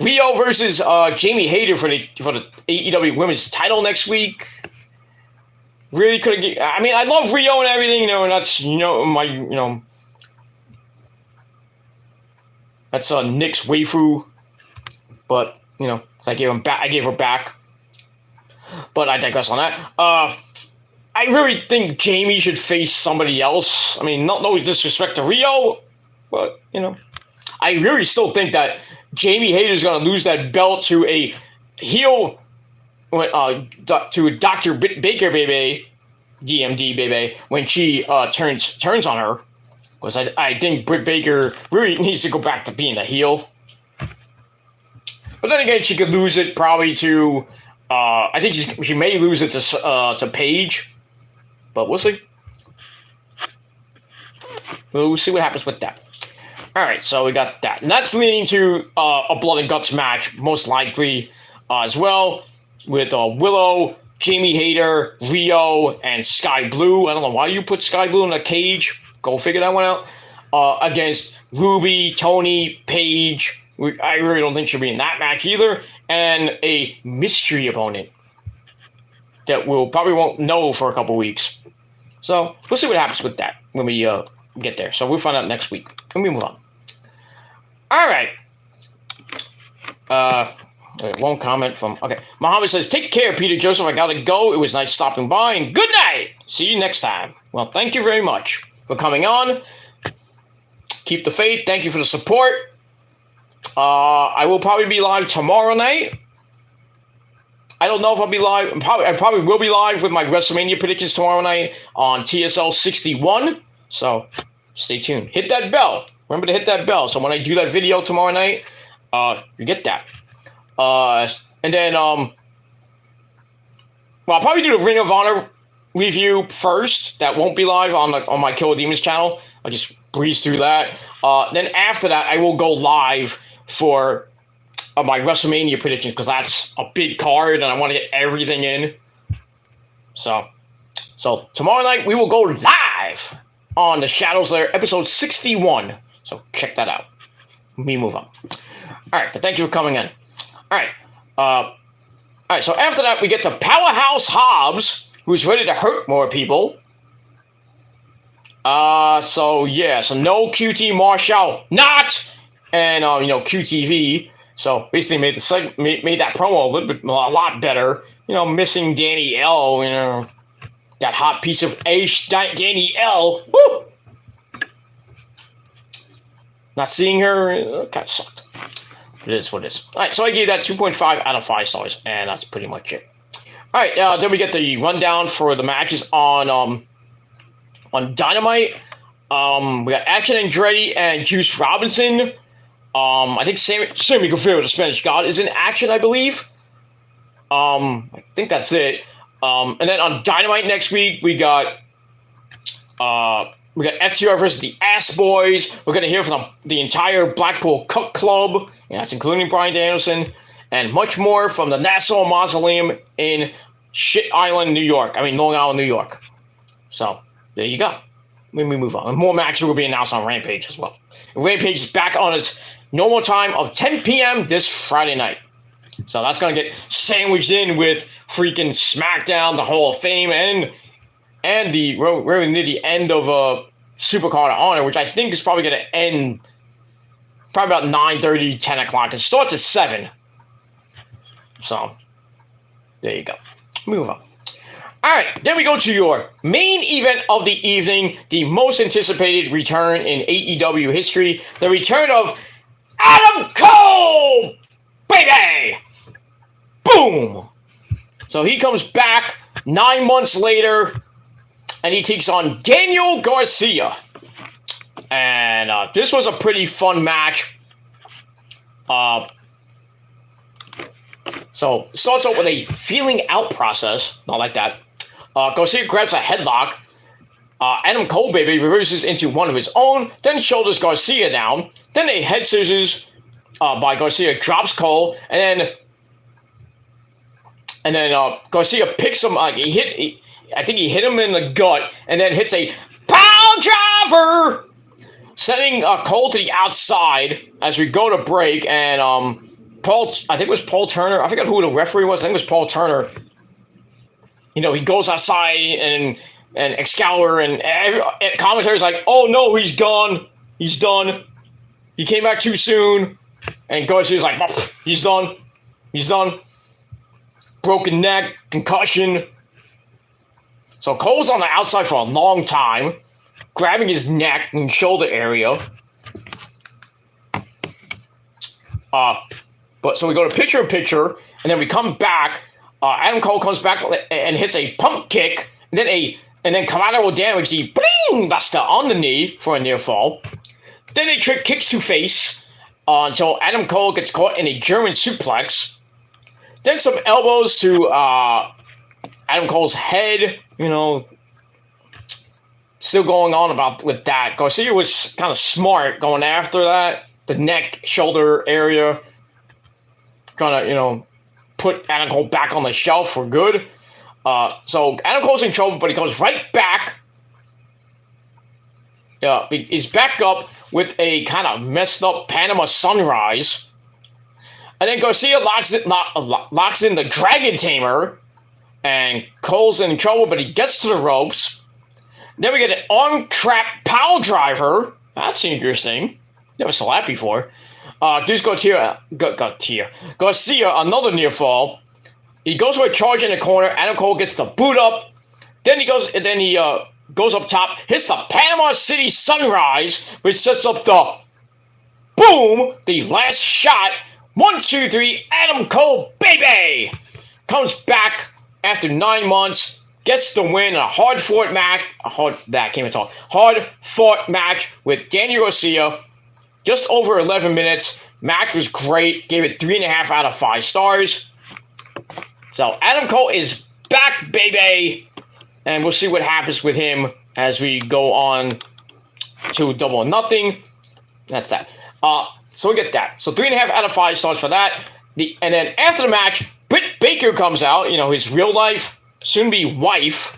Rio versus Jamie Hayter for the AEW Women's title next week. Really could have. I mean, I love Rio and everything, and that's that's Nick's waifu, but I gave her back. But I digress on that. I really think Jamie should face somebody else. I mean, no disrespect to Rio, but I really still think that Jamie Hayter's going to lose that belt to a heel, to Dr. Baker Baybayy, DMD Baybayy, when she turns on her. Because I think Britt Baker really needs to go back to being a heel. But then again, she could lose it probably to, I think she may lose it to Paige. But we'll see. We'll see what happens with that. Alright, so we got that. And that's leading to a Blood and Guts match, most likely, as well, with Willow, Jamie Hayter, Rio, and Sky Blue. I don't know why you put Sky Blue in a cage. Go figure that one out. Against Ruby, Tony, Paige. I really don't think she'll be in that match either. And a mystery opponent that we'll probably won't know for a couple weeks. So we'll see what happens with that when we get there. So we'll find out next week. Let me move on. All right. One comment from, okay. Muhammad says, take care, Peter Joseph. I gotta go. It was nice stopping by, and good night. See you next time. Well, thank you very much for coming on. Keep the faith. Thank you for the support. I will probably be live tomorrow night. I don't know if I'll be live. I probably will be live with my WrestleMania predictions tomorrow night on TSL 61. So stay tuned. Hit that bell. Remember to hit that bell. So when I do that video tomorrow night, you get that. And then, well, I'll probably do the Ring of Honor review first. That won't be live on my Killer Demons channel. I'll just breeze through that. Then after that, I will go live for my WrestleMania predictions, because that's a big card and I want to get everything in. So tomorrow night we will go live on the Shadows Lair episode 61. So check that out. We move on. All right, but thank you for coming in. All right. So after that we get to Powerhouse Hobbs who's ready to hurt more people. So no QT Marshall, not, and QTV. So basically made that promo a lot better. Missing Danny L. That hot piece of ace, Danny L. Woo! Not seeing her kind of sucked. It is what it is. All right, so I gave that 2.5 out of 5 stars, and that's pretty much it. All right, then we get the rundown for the matches on Dynamite. We got Action Andretti and Juice Robinson. I think Sammy Guevara, the Spanish God, is in action, I believe. I think that's it. And then on Dynamite next week, we got FTR versus the Ass Boys. We're going to hear from the entire Blackpool Cook Club, and that's including Bryan Danielson, and much more from the Nassau Mausoleum in Long Island, New York. So, there you go. Let me move on. More matches will be announced on Rampage as well. Rampage is back on its normal time of 10 p.m. this Friday night. So that's going to get sandwiched in with freaking SmackDown, the Hall of Fame, and the really near the end of Supercard of Honor, which I think is probably going to end probably about 9:30, 10 o'clock. It starts at 7. So, there you go. Move on. All right, then we go to your main event of the evening, the most anticipated return in AEW history, the return of Adam Cole! Baby! Boom! So he comes back 9 months later, and he takes on Daniel Garcia. And this was a pretty fun match. So it starts out with a feeling out process, not like that. Garcia grabs a headlock. Adam Cole, baby, reverses into one of his own, then shoulders Garcia down. Then a head scissors by Garcia drops Cole, and then Garcia picks him. I think he hit him in the gut, and then hits a pile driver, sending Cole to the outside as we go to break. And I think it was Paul Turner. I forgot who the referee was. I think it was Paul Turner. He goes outside and Excalibur and commentary's like, oh no, he's gone. He's done. He came back too soon. And Garcia's like, oh, he's done. He's done. Broken neck, concussion. So Cole's on the outside for a long time, grabbing his neck and shoulder area. So we go to picture-in-picture, and then we come back. Adam Cole comes back and hits a pump kick, and then collateral damage, the bling buster on the knee for a near fall. Then a trick kicks to face, so Adam Cole gets caught in a German suplex. Then some elbows to Adam Cole's head, still going on with that. Garcia was kind of smart going after that, the neck, shoulder area, trying to, put Adam Cole back on the shelf for good. So Adam Cole's in trouble, but he comes right back. He's back up with a kind of messed up Panama Sunrise. And then Garcia locks in the Dragon Tamer. And Cole's in trouble, but he gets to the ropes. Then we get an arm crap pile driver. That's interesting. Never saw that before. Garcia, another near fall. He goes for a charge in the corner. Adam Cole gets the boot up. Then he goes up top, hits the Panama City Sunrise, which sets up the boom, the last shot. 1, 2, 3, Adam Cole, baby, comes back after 9 months, gets the win in a hard-fought match with Daniel Garcia. Just over 11 minutes. Match was great. Gave it 3.5 out of 5 stars. So Adam Cole is back, baby. And we'll see what happens with him as we go on to Double or Nothing. That's that. So we get that. So 3.5 out of 5 stars for that. And then after the match, Britt Baker comes out. His real life, soon-to-be wife.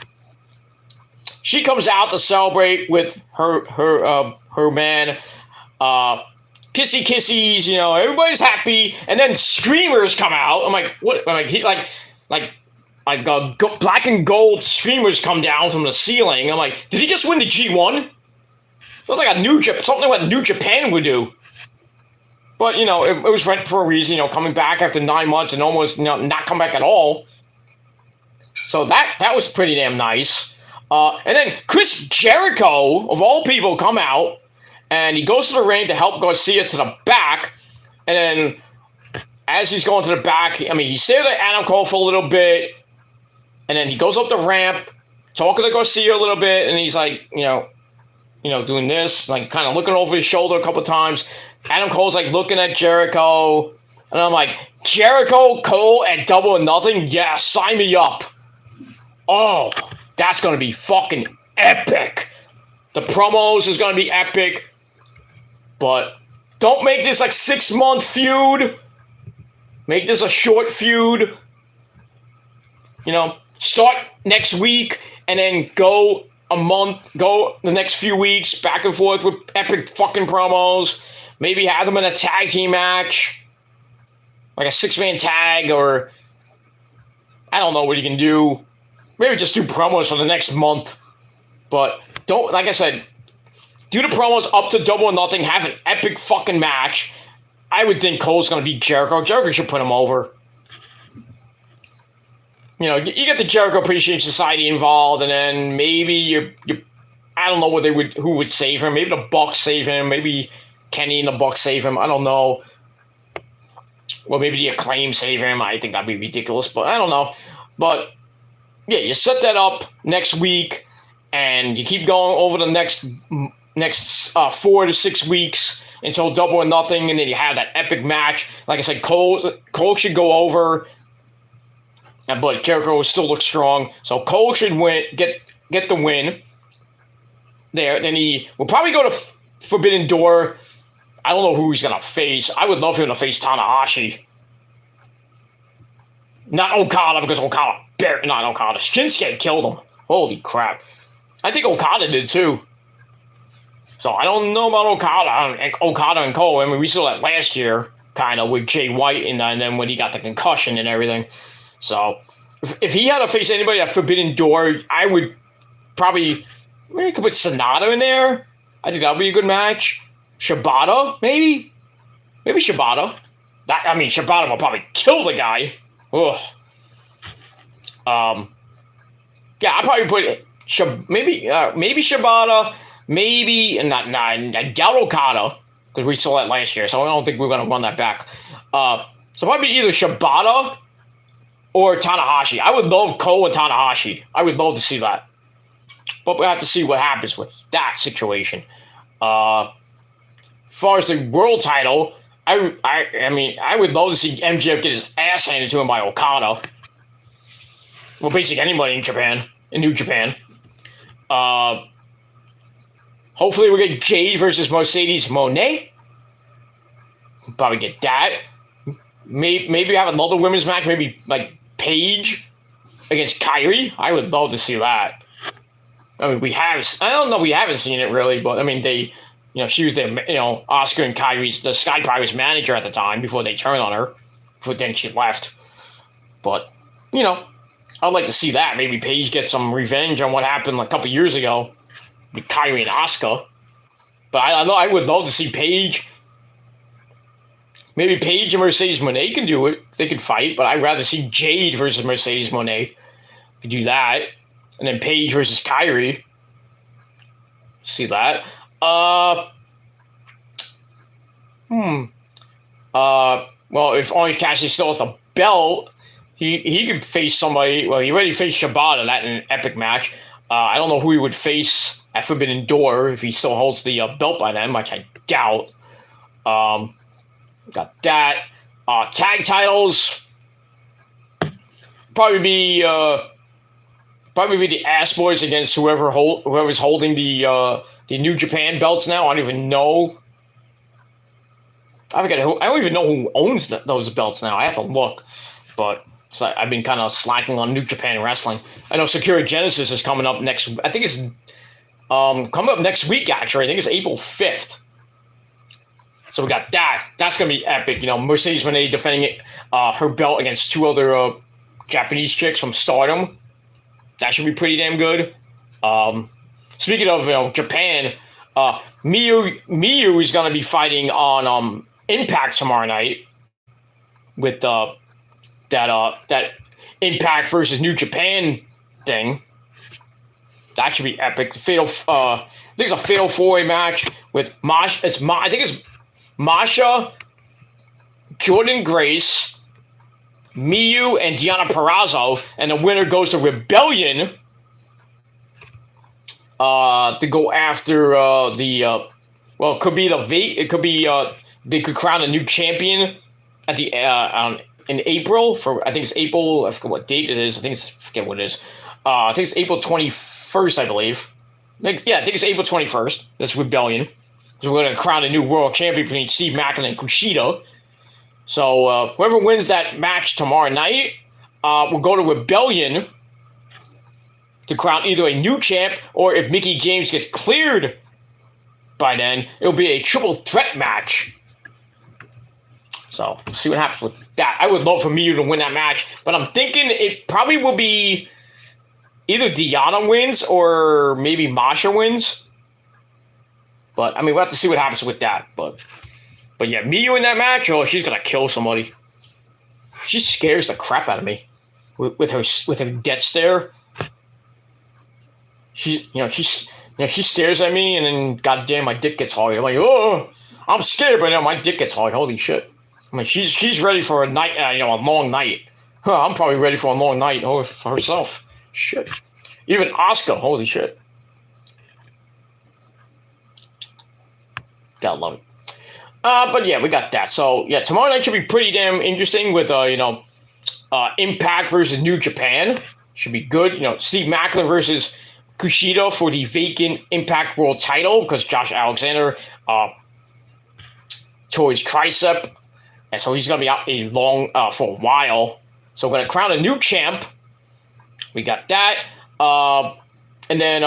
She comes out to celebrate with her man. Kissy kissies, everybody's happy, and then screamers come out. I'm like, what? I'm like, black and gold streamers come down from the ceiling. I'm like, did he just win the G1? It was like something what New Japan would do. But, it was for a reason, coming back after 9 months and almost not come back at all. So that was pretty damn nice. And then Chris Jericho, of all people, come out, and he goes to the ring to help Garcia to the back. And then as he's going to the back, he stayed at Adam Cole for a little bit. And then he goes up the ramp, talking to Garcia a little bit, and he's like, doing this, like kind of looking over his shoulder a couple times. Adam Cole's like looking at Jericho, and I'm like, Jericho, Cole at Double or Nothing? Yeah, sign me up. Oh, that's going to be fucking epic. The promos is going to be epic, but don't make this like 6-month feud. Make this a short feud. Start next week and then go a month, go the next few weeks back and forth with epic fucking promos. Maybe have them in a tag team match, like a 6-man tag, or I don't know what you can do. Maybe just do promos for the next month. But don't, like I said, do the promos up to Double or Nothing, have an epic fucking match. I would think Cole's going to beat Jericho. Jericho should put him over. You get the Jericho Appreciation Society involved, and then maybe you I don't know who would save him. Maybe the Bucks save him. Maybe Kenny and the Bucks save him. I don't know. Well, maybe the Acclaim save him. I think that'd be ridiculous, but I don't know. But yeah, you set that up next week, and you keep going over the next 4 to 6 weeks until Double or Nothing, and then you have that epic match. Like I said, Cole should go over. But Jericho still looks strong, so Cole should win, get the win there. Then he will probably go to Forbidden Door. I don't know who he's gonna face. I would love him to face Tanahashi, not Okada, because Shinsuke killed him. Holy crap! I think Okada did too. So I don't know about Okada and Cole. We saw that last year, kind of with Jay White, and then when he got the concussion and everything. So, if he had to face anybody at Forbidden Door, I would probably, maybe could put Sonata in there. I think that would be a good match. Shibata, maybe? Maybe Shibata. Shibata will probably kill the guy. Ugh. Yeah, I'd probably put maybe Shibata, I doubt Okada, because we saw that last year, so I don't think we're going to run that back. So probably either Shibata or Tanahashi. I would love Cole and Tanahashi. I would love to see that. But we have to see what happens with that situation. As far as the world title, I would love to see MJF get his ass handed to him by Okada. Well, basically anybody in New Japan. Hopefully we get Jade versus Mercedes Moné. Probably get that. Maybe have another women's match. Maybe like Paige against Kyrie. I would love to see that. I don't know. We haven't seen it really, but they, she was their, Oscar and the Sky Pirates manager at the time before they turned on her. But then she left. But I'd like to see that. Maybe Paige gets some revenge on what happened a couple years ago with Kyrie and Oscar. But I would love to see Paige. Maybe Paige and Mercedes Moné can do it. They could fight, but I'd rather see Jade versus Mercedes Moné. Could do that. And then Paige versus Kyrie. See that. Well, if Orange Cassidy still has the belt, he could face somebody. Well, he already faced Shibata that in an epic match. I don't know who he would face at Forbidden Door if he still holds the belt by then, which I doubt. Got that. Tag titles. Probably be the Ass Boys against whoever's holding the New Japan belts now. I don't even know. I don't even know who owns those belts now. I have to look, but I've been kind of slacking on New Japan Wrestling. I know Sakura Genesis is coming up next. I think it's coming up next week. Actually, I think it's April 5th. So we got that. That's gonna be epic. Mercedes Moné defending her belt against two other Japanese chicks from Stardom. That should be pretty damn good. Speaking of Japan, Miyu is gonna be fighting on Impact tomorrow night with that Impact versus New Japan thing. That should be epic. I think it's a fatal 4-way match with Masha. I think it's Masha, Jordan Grace, Miyu, and Deonna Purrazzo, and the winner goes to Rebellion to go after it could be it could be they could crown a new champion at the in April for, I think it's April, I forget what date it is. I forget what it is. I think it's April 21st, I believe. I think it's April 21st. That's Rebellion. So we're going to crown a new world champion between Steve Macklin and Kushida. So whoever wins that match tomorrow night will go to Rebellion to crown either a new champ, or if Mickie James gets cleared by then, it'll be a triple threat match. So we'll see what happens with that. I would love for Miyu to win that match, but I'm thinking it probably will be either Deonna wins or maybe Masha wins. But I mean, we'll have to see what happens with that. But yeah, Miyu in that match, she's gonna kill somebody. She scares the crap out of me with her death stare. She stares at me, and then goddamn, my dick gets hard. I'm like, oh, I'm scared, but now my dick gets hard. Holy shit! I mean, she's ready for a night, a long night. I'm probably ready for a long night herself. Shit. Even Asuka, holy shit. Gotta love it. But yeah, we got that. So yeah, tomorrow night should be pretty damn interesting with Impact versus New Japan. Should be good. Steve Macklin versus Kushida for the vacant Impact World title, because Josh Alexander tore his tricep, and so he's gonna be out for a while. So we're gonna crown a new champ. We got that. And then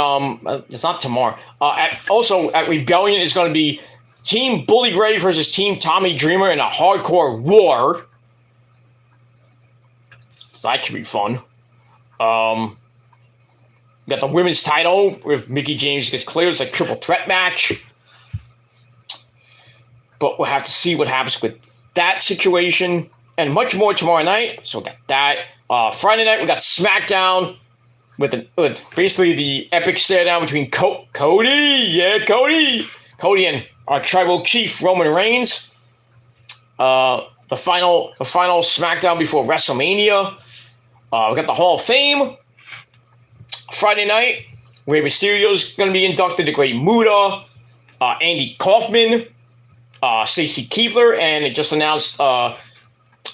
it's not tomorrow. Also at Rebellion is going to be Team Bully Ray versus Team Tommy Dreamer in a hardcore war. So that should be fun. We got the women's title if Mickie James gets cleared. It's a triple threat match. But we'll have to see what happens with that situation. And much more tomorrow night. So we got that. Friday night we got SmackDown with basically the epic stare down between Cody and our tribal chief Roman Reigns. The final SmackDown before WrestleMania. We got the Hall of Fame Friday night. Rey Mysterio's going to be inducted. The Great Muta, Andy Kaufman, Stacy Keibler, and it just announced.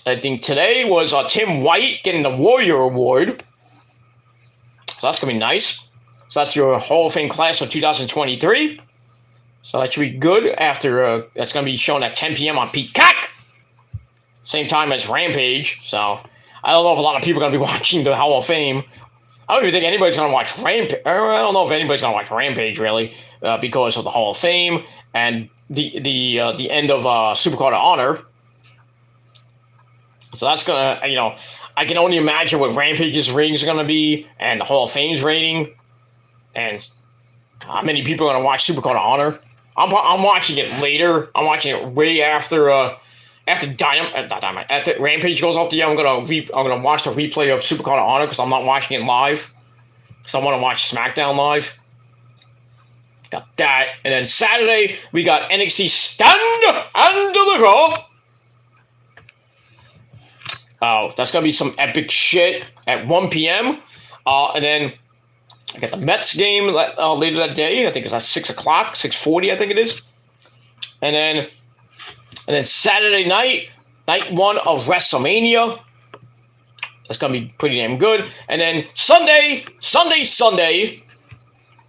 I think today was Tim White getting the Warrior Award. So that's going to be nice. So that's your Hall of Fame class of 2023. So that should be good after, that's going to be shown at 10 p.m. on Peacock. Same time as Rampage. So I don't know if a lot of people are going to be watching the Hall of Fame. I don't even think anybody's going to watch Rampage. I don't know if anybody's going to watch Rampage, really, because of the Hall of Fame and the end of Supercard of Honor. So that's going to, I can only imagine what Rampage's ratings are going to be and the Hall of Fame's rating. And how many people are going to watch Supercard of Honor. I'm watching it later. I'm watching it way after after Rampage goes off the air. I'm gonna watch the replay of Supercard of Honor because I'm not watching it live. Because I want to watch SmackDown live. Got that. And then Saturday, we got NXT Stand and Deliver. Oh, that's going to be some epic shit at 1 p.m. And then I got the Mets game later that day. I think it's at 6 o'clock, 6:40, I think it is. And then Saturday night, night one of WrestleMania. That's going to be pretty damn good. And then Sunday,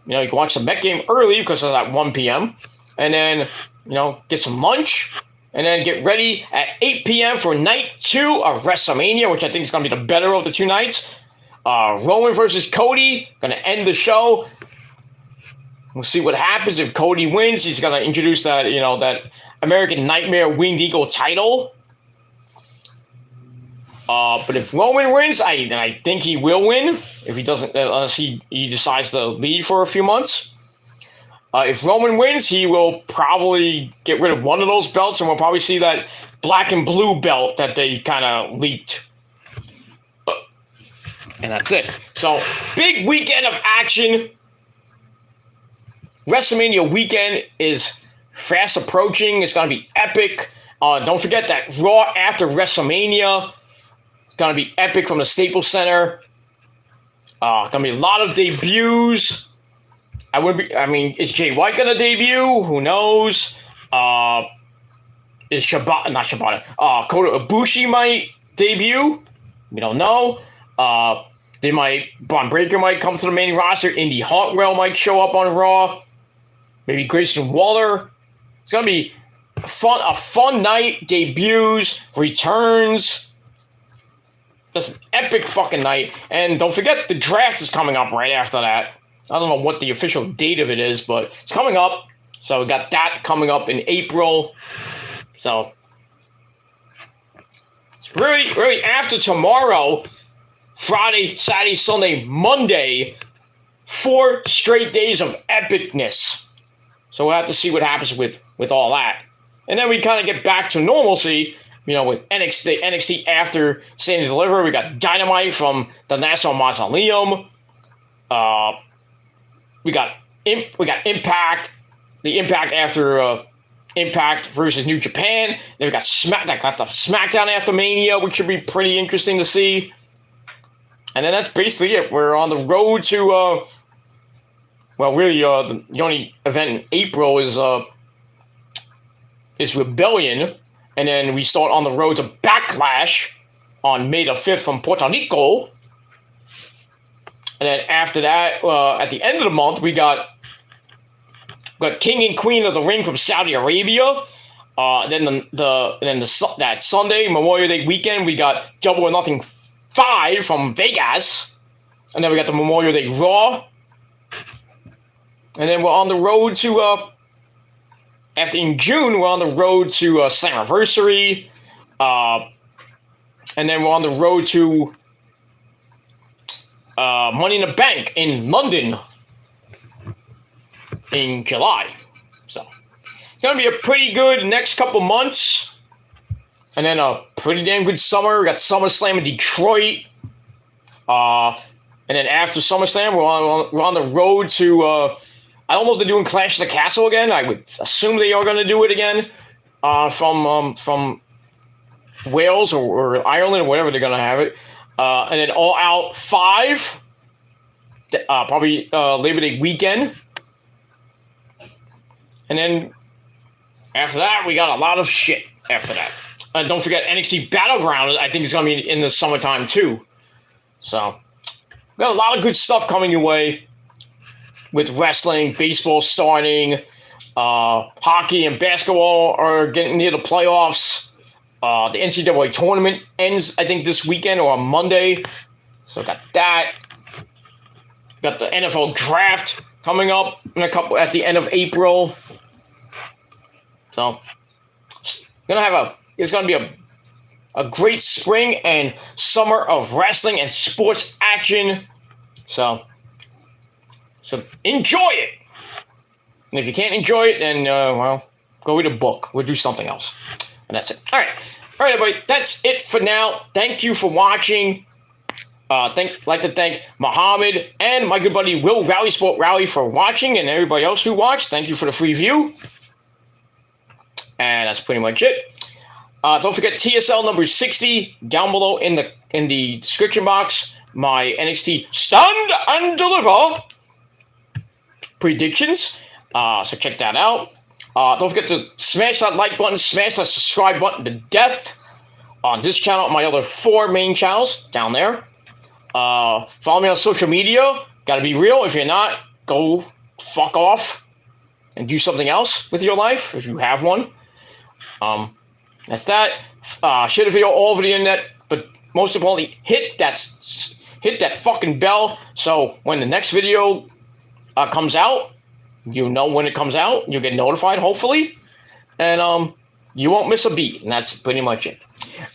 you can watch the Met game early because it's at 1 p.m. And then, get some lunch. And then get ready at 8 p.m. for night 2 of WrestleMania, which I think is going to be the better of the two nights. Roman versus Cody, going to end the show. We'll see what happens if Cody wins. He's going to introduce that, that American Nightmare Winged Eagle title. But if Roman wins, I think he will win. If he doesn't, unless he decides to leave for a few months. If Roman wins, he will probably get rid of one of those belts, and we'll probably see that black and blue belt that they kind of leaked. And that's it. So, big weekend of action. WrestleMania weekend is fast approaching. It's going to be epic. Don't forget that Raw after WrestleMania is going to be epic from the Staples Center. Going to be a lot of debuts. Is Jay White going to debut? Who knows? Is Kota Ibushi might debut? We don't know. Braun Breaker might come to the main roster. Indy Hartwell might show up on Raw. Maybe Grayson Waller. It's gonna be a fun night. Debuts, returns. Just an epic fucking night. And don't forget, the draft is coming up right after that. I don't know what the official date of it is, but it's coming up. So we got that coming up in April. So it's really after tomorrow. Friday, Saturday, Sunday, Monday, 4 straight days of epicness. So we'll have to see what happens with all that. And then we kind of get back to normalcy, with NXT after Stand and Deliver. We got Dynamite from the National Mausoleum. We got Impact. The Impact after Impact versus New Japan. Then we got the SmackDown after Mania, which should be pretty interesting to see. And then that's basically it. We're on the road to, the only event in April is Rebellion. And then we start on the road to Backlash on May the 5th from Puerto Rico. And then after that, at the end of the month, we got King and Queen of the Ring from Saudi Arabia. That Sunday, Memorial Day weekend, we got Double or Nothing 5 from Vegas. And then we got the Memorial Day Raw. And then we're on the road to, in June, we're on the road to Slammiversary. And then we're on the road to Money in the Bank in London in July. So, it's going to be a pretty good next couple months. And then a pretty damn good summer. We got SummerSlam in Detroit. And then after SummerSlam, we're on the road to, I don't know if they're doing Clash of the Castle again. I would assume they are going to do it again. From Wales or Ireland or whatever they're going to have it. And then All Out 5. Probably Labor Day weekend. And then after that, we got a lot of shit after that. Don't forget NXT Battleground, I think it's going to be in the summertime too. So, we got a lot of good stuff coming your way with wrestling, baseball starting, hockey and basketball are getting near the playoffs. The NCAA tournament ends, I think, this weekend or on Monday. So, got that. Got the NFL draft coming up at the end of April. So, it's going to be a great spring and summer of wrestling and sports action. So enjoy it. And if you can't enjoy it, then, go read a book. We'll do something else. And that's it. All right, everybody. That's it for now. Thank you for watching. Like to thank Muhammad and my good buddy Will Rally Sport Rally for watching, and everybody else who watched. Thank you for the free view. And that's pretty much it. Don't forget TSL number 60 down below in the description box. My NXT Stand and Deliver predictions. So check that out. Don't forget to smash that like button, smash that subscribe button to death on this channel and my other 4 main channels down there. Follow me on social media. Gotta be real. If you're not, go fuck off and do something else with your life if you have one. That's that. Share the video all over the internet, but most importantly, hit that fucking bell so when the next video comes out, you know when it comes out. You'll get notified, hopefully, and you won't miss a beat. And that's pretty much it.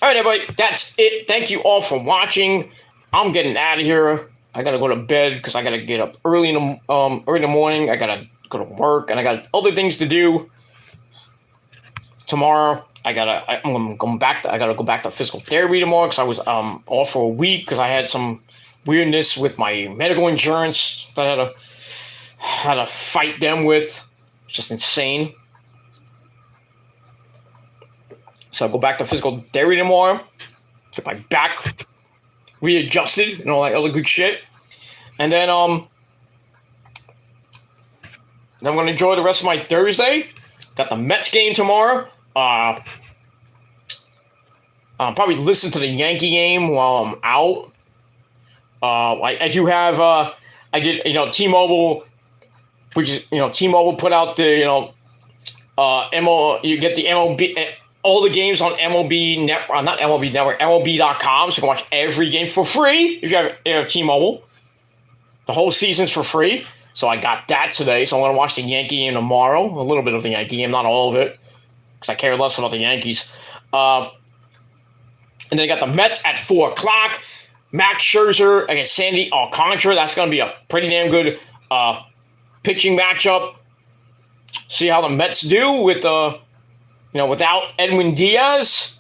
All right, everybody, that's it. Thank you all for watching. I'm getting out of here. I gotta go to bed because I gotta get up early in the morning. I gotta go to work and I got other things to do. Tomorrow, I gotta go back to physical therapy tomorrow because I was off for a week because I had some weirdness with my medical insurance that I had to fight them with. It's just insane. So I'll go back to physical therapy tomorrow, get my back readjusted and all that other good shit. And then I'm gonna enjoy the rest of my Thursday. Got the Mets game tomorrow. I'll probably listen to the Yankee game while I'm out. I do have I did T-Mobile, which is T-Mobile put out the you get the MLB. All the games on MLB not MLB Network, MLB.com, so you can watch every game for free if you have T-Mobile. The whole season's for free, so I got that today. So I'm gonna watch the Yankee game tomorrow, a little bit of the Yankee game, not all of it, because I care less about the Yankees. And then I got the Mets at 4:00. Max Scherzer against Sandy Alcantara. That's gonna be a pretty damn good pitching matchup. See how the Mets do with without Edwin Diaz.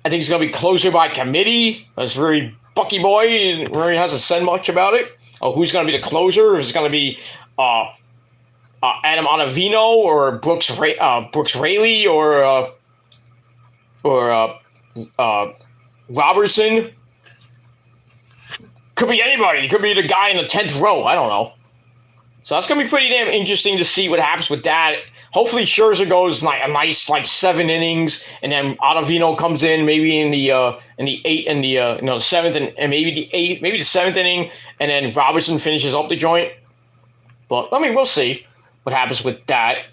I think he's going to be closer by committee. That's very Bucky boy. He really hasn't said much about it. Oh, who's going to be the closer? Is it going to be Adam Ottavino or Brooks Raley or Robertson? Could be anybody. It could be the guy in the 10th row. I don't know. So that's going to be pretty damn interesting to see what happens with that. Hopefully Scherzer goes like a nice 7 innings, and then Ottavino comes in maybe in the 7th and maybe the 8th, maybe the 7th inning, and then Robertson finishes up the joint. But we'll see what happens with that.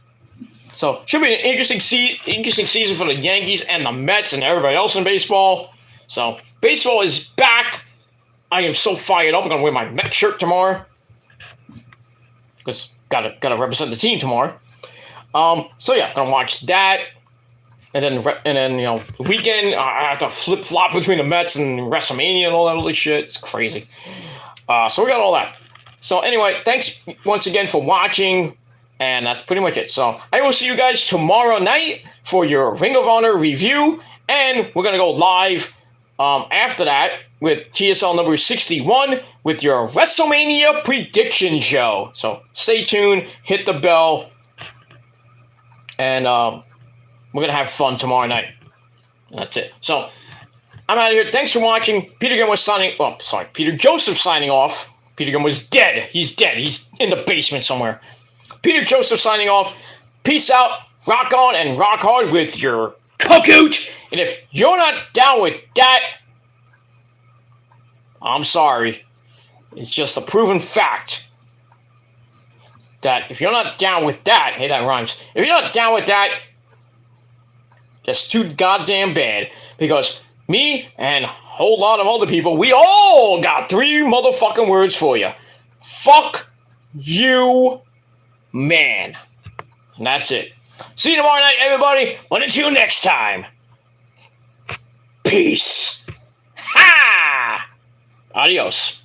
So should be an interesting season for the Yankees and the Mets and everybody else in baseball. So baseball is back. I am so fired up. I'm gonna wear my Mets shirt tomorrow. Because gotta represent the team tomorrow. So yeah, gonna watch that, and then the weekend I have to flip flop between the Mets and WrestleMania and all that other shit. It's crazy. So we got all that. So anyway, thanks once again for watching, and that's pretty much it. So I will see you guys tomorrow night for your Ring of Honor review, and we're gonna go live after that with TSL number 61 with your WrestleMania prediction show. So stay tuned, hit the bell, and we're going to have fun tomorrow night. That's it. So I'm out of here. Thanks for watching. Peter Joseph signing off. Peter Gunn was dead. He's dead. He's in the basement somewhere. Peter Joseph signing off. Peace out. Rock on and rock hard with your cockroach. And if you're not down with that, I'm sorry. It's just a proven fact that if you're not down with that, hey, that rhymes. If you're not down with that, that's too goddamn bad. Because me and a whole lot of other people, we all got 3 motherfucking words for you. Fuck you, man. And that's it. See you tomorrow night, everybody. But until next time, peace. Ha! Adios.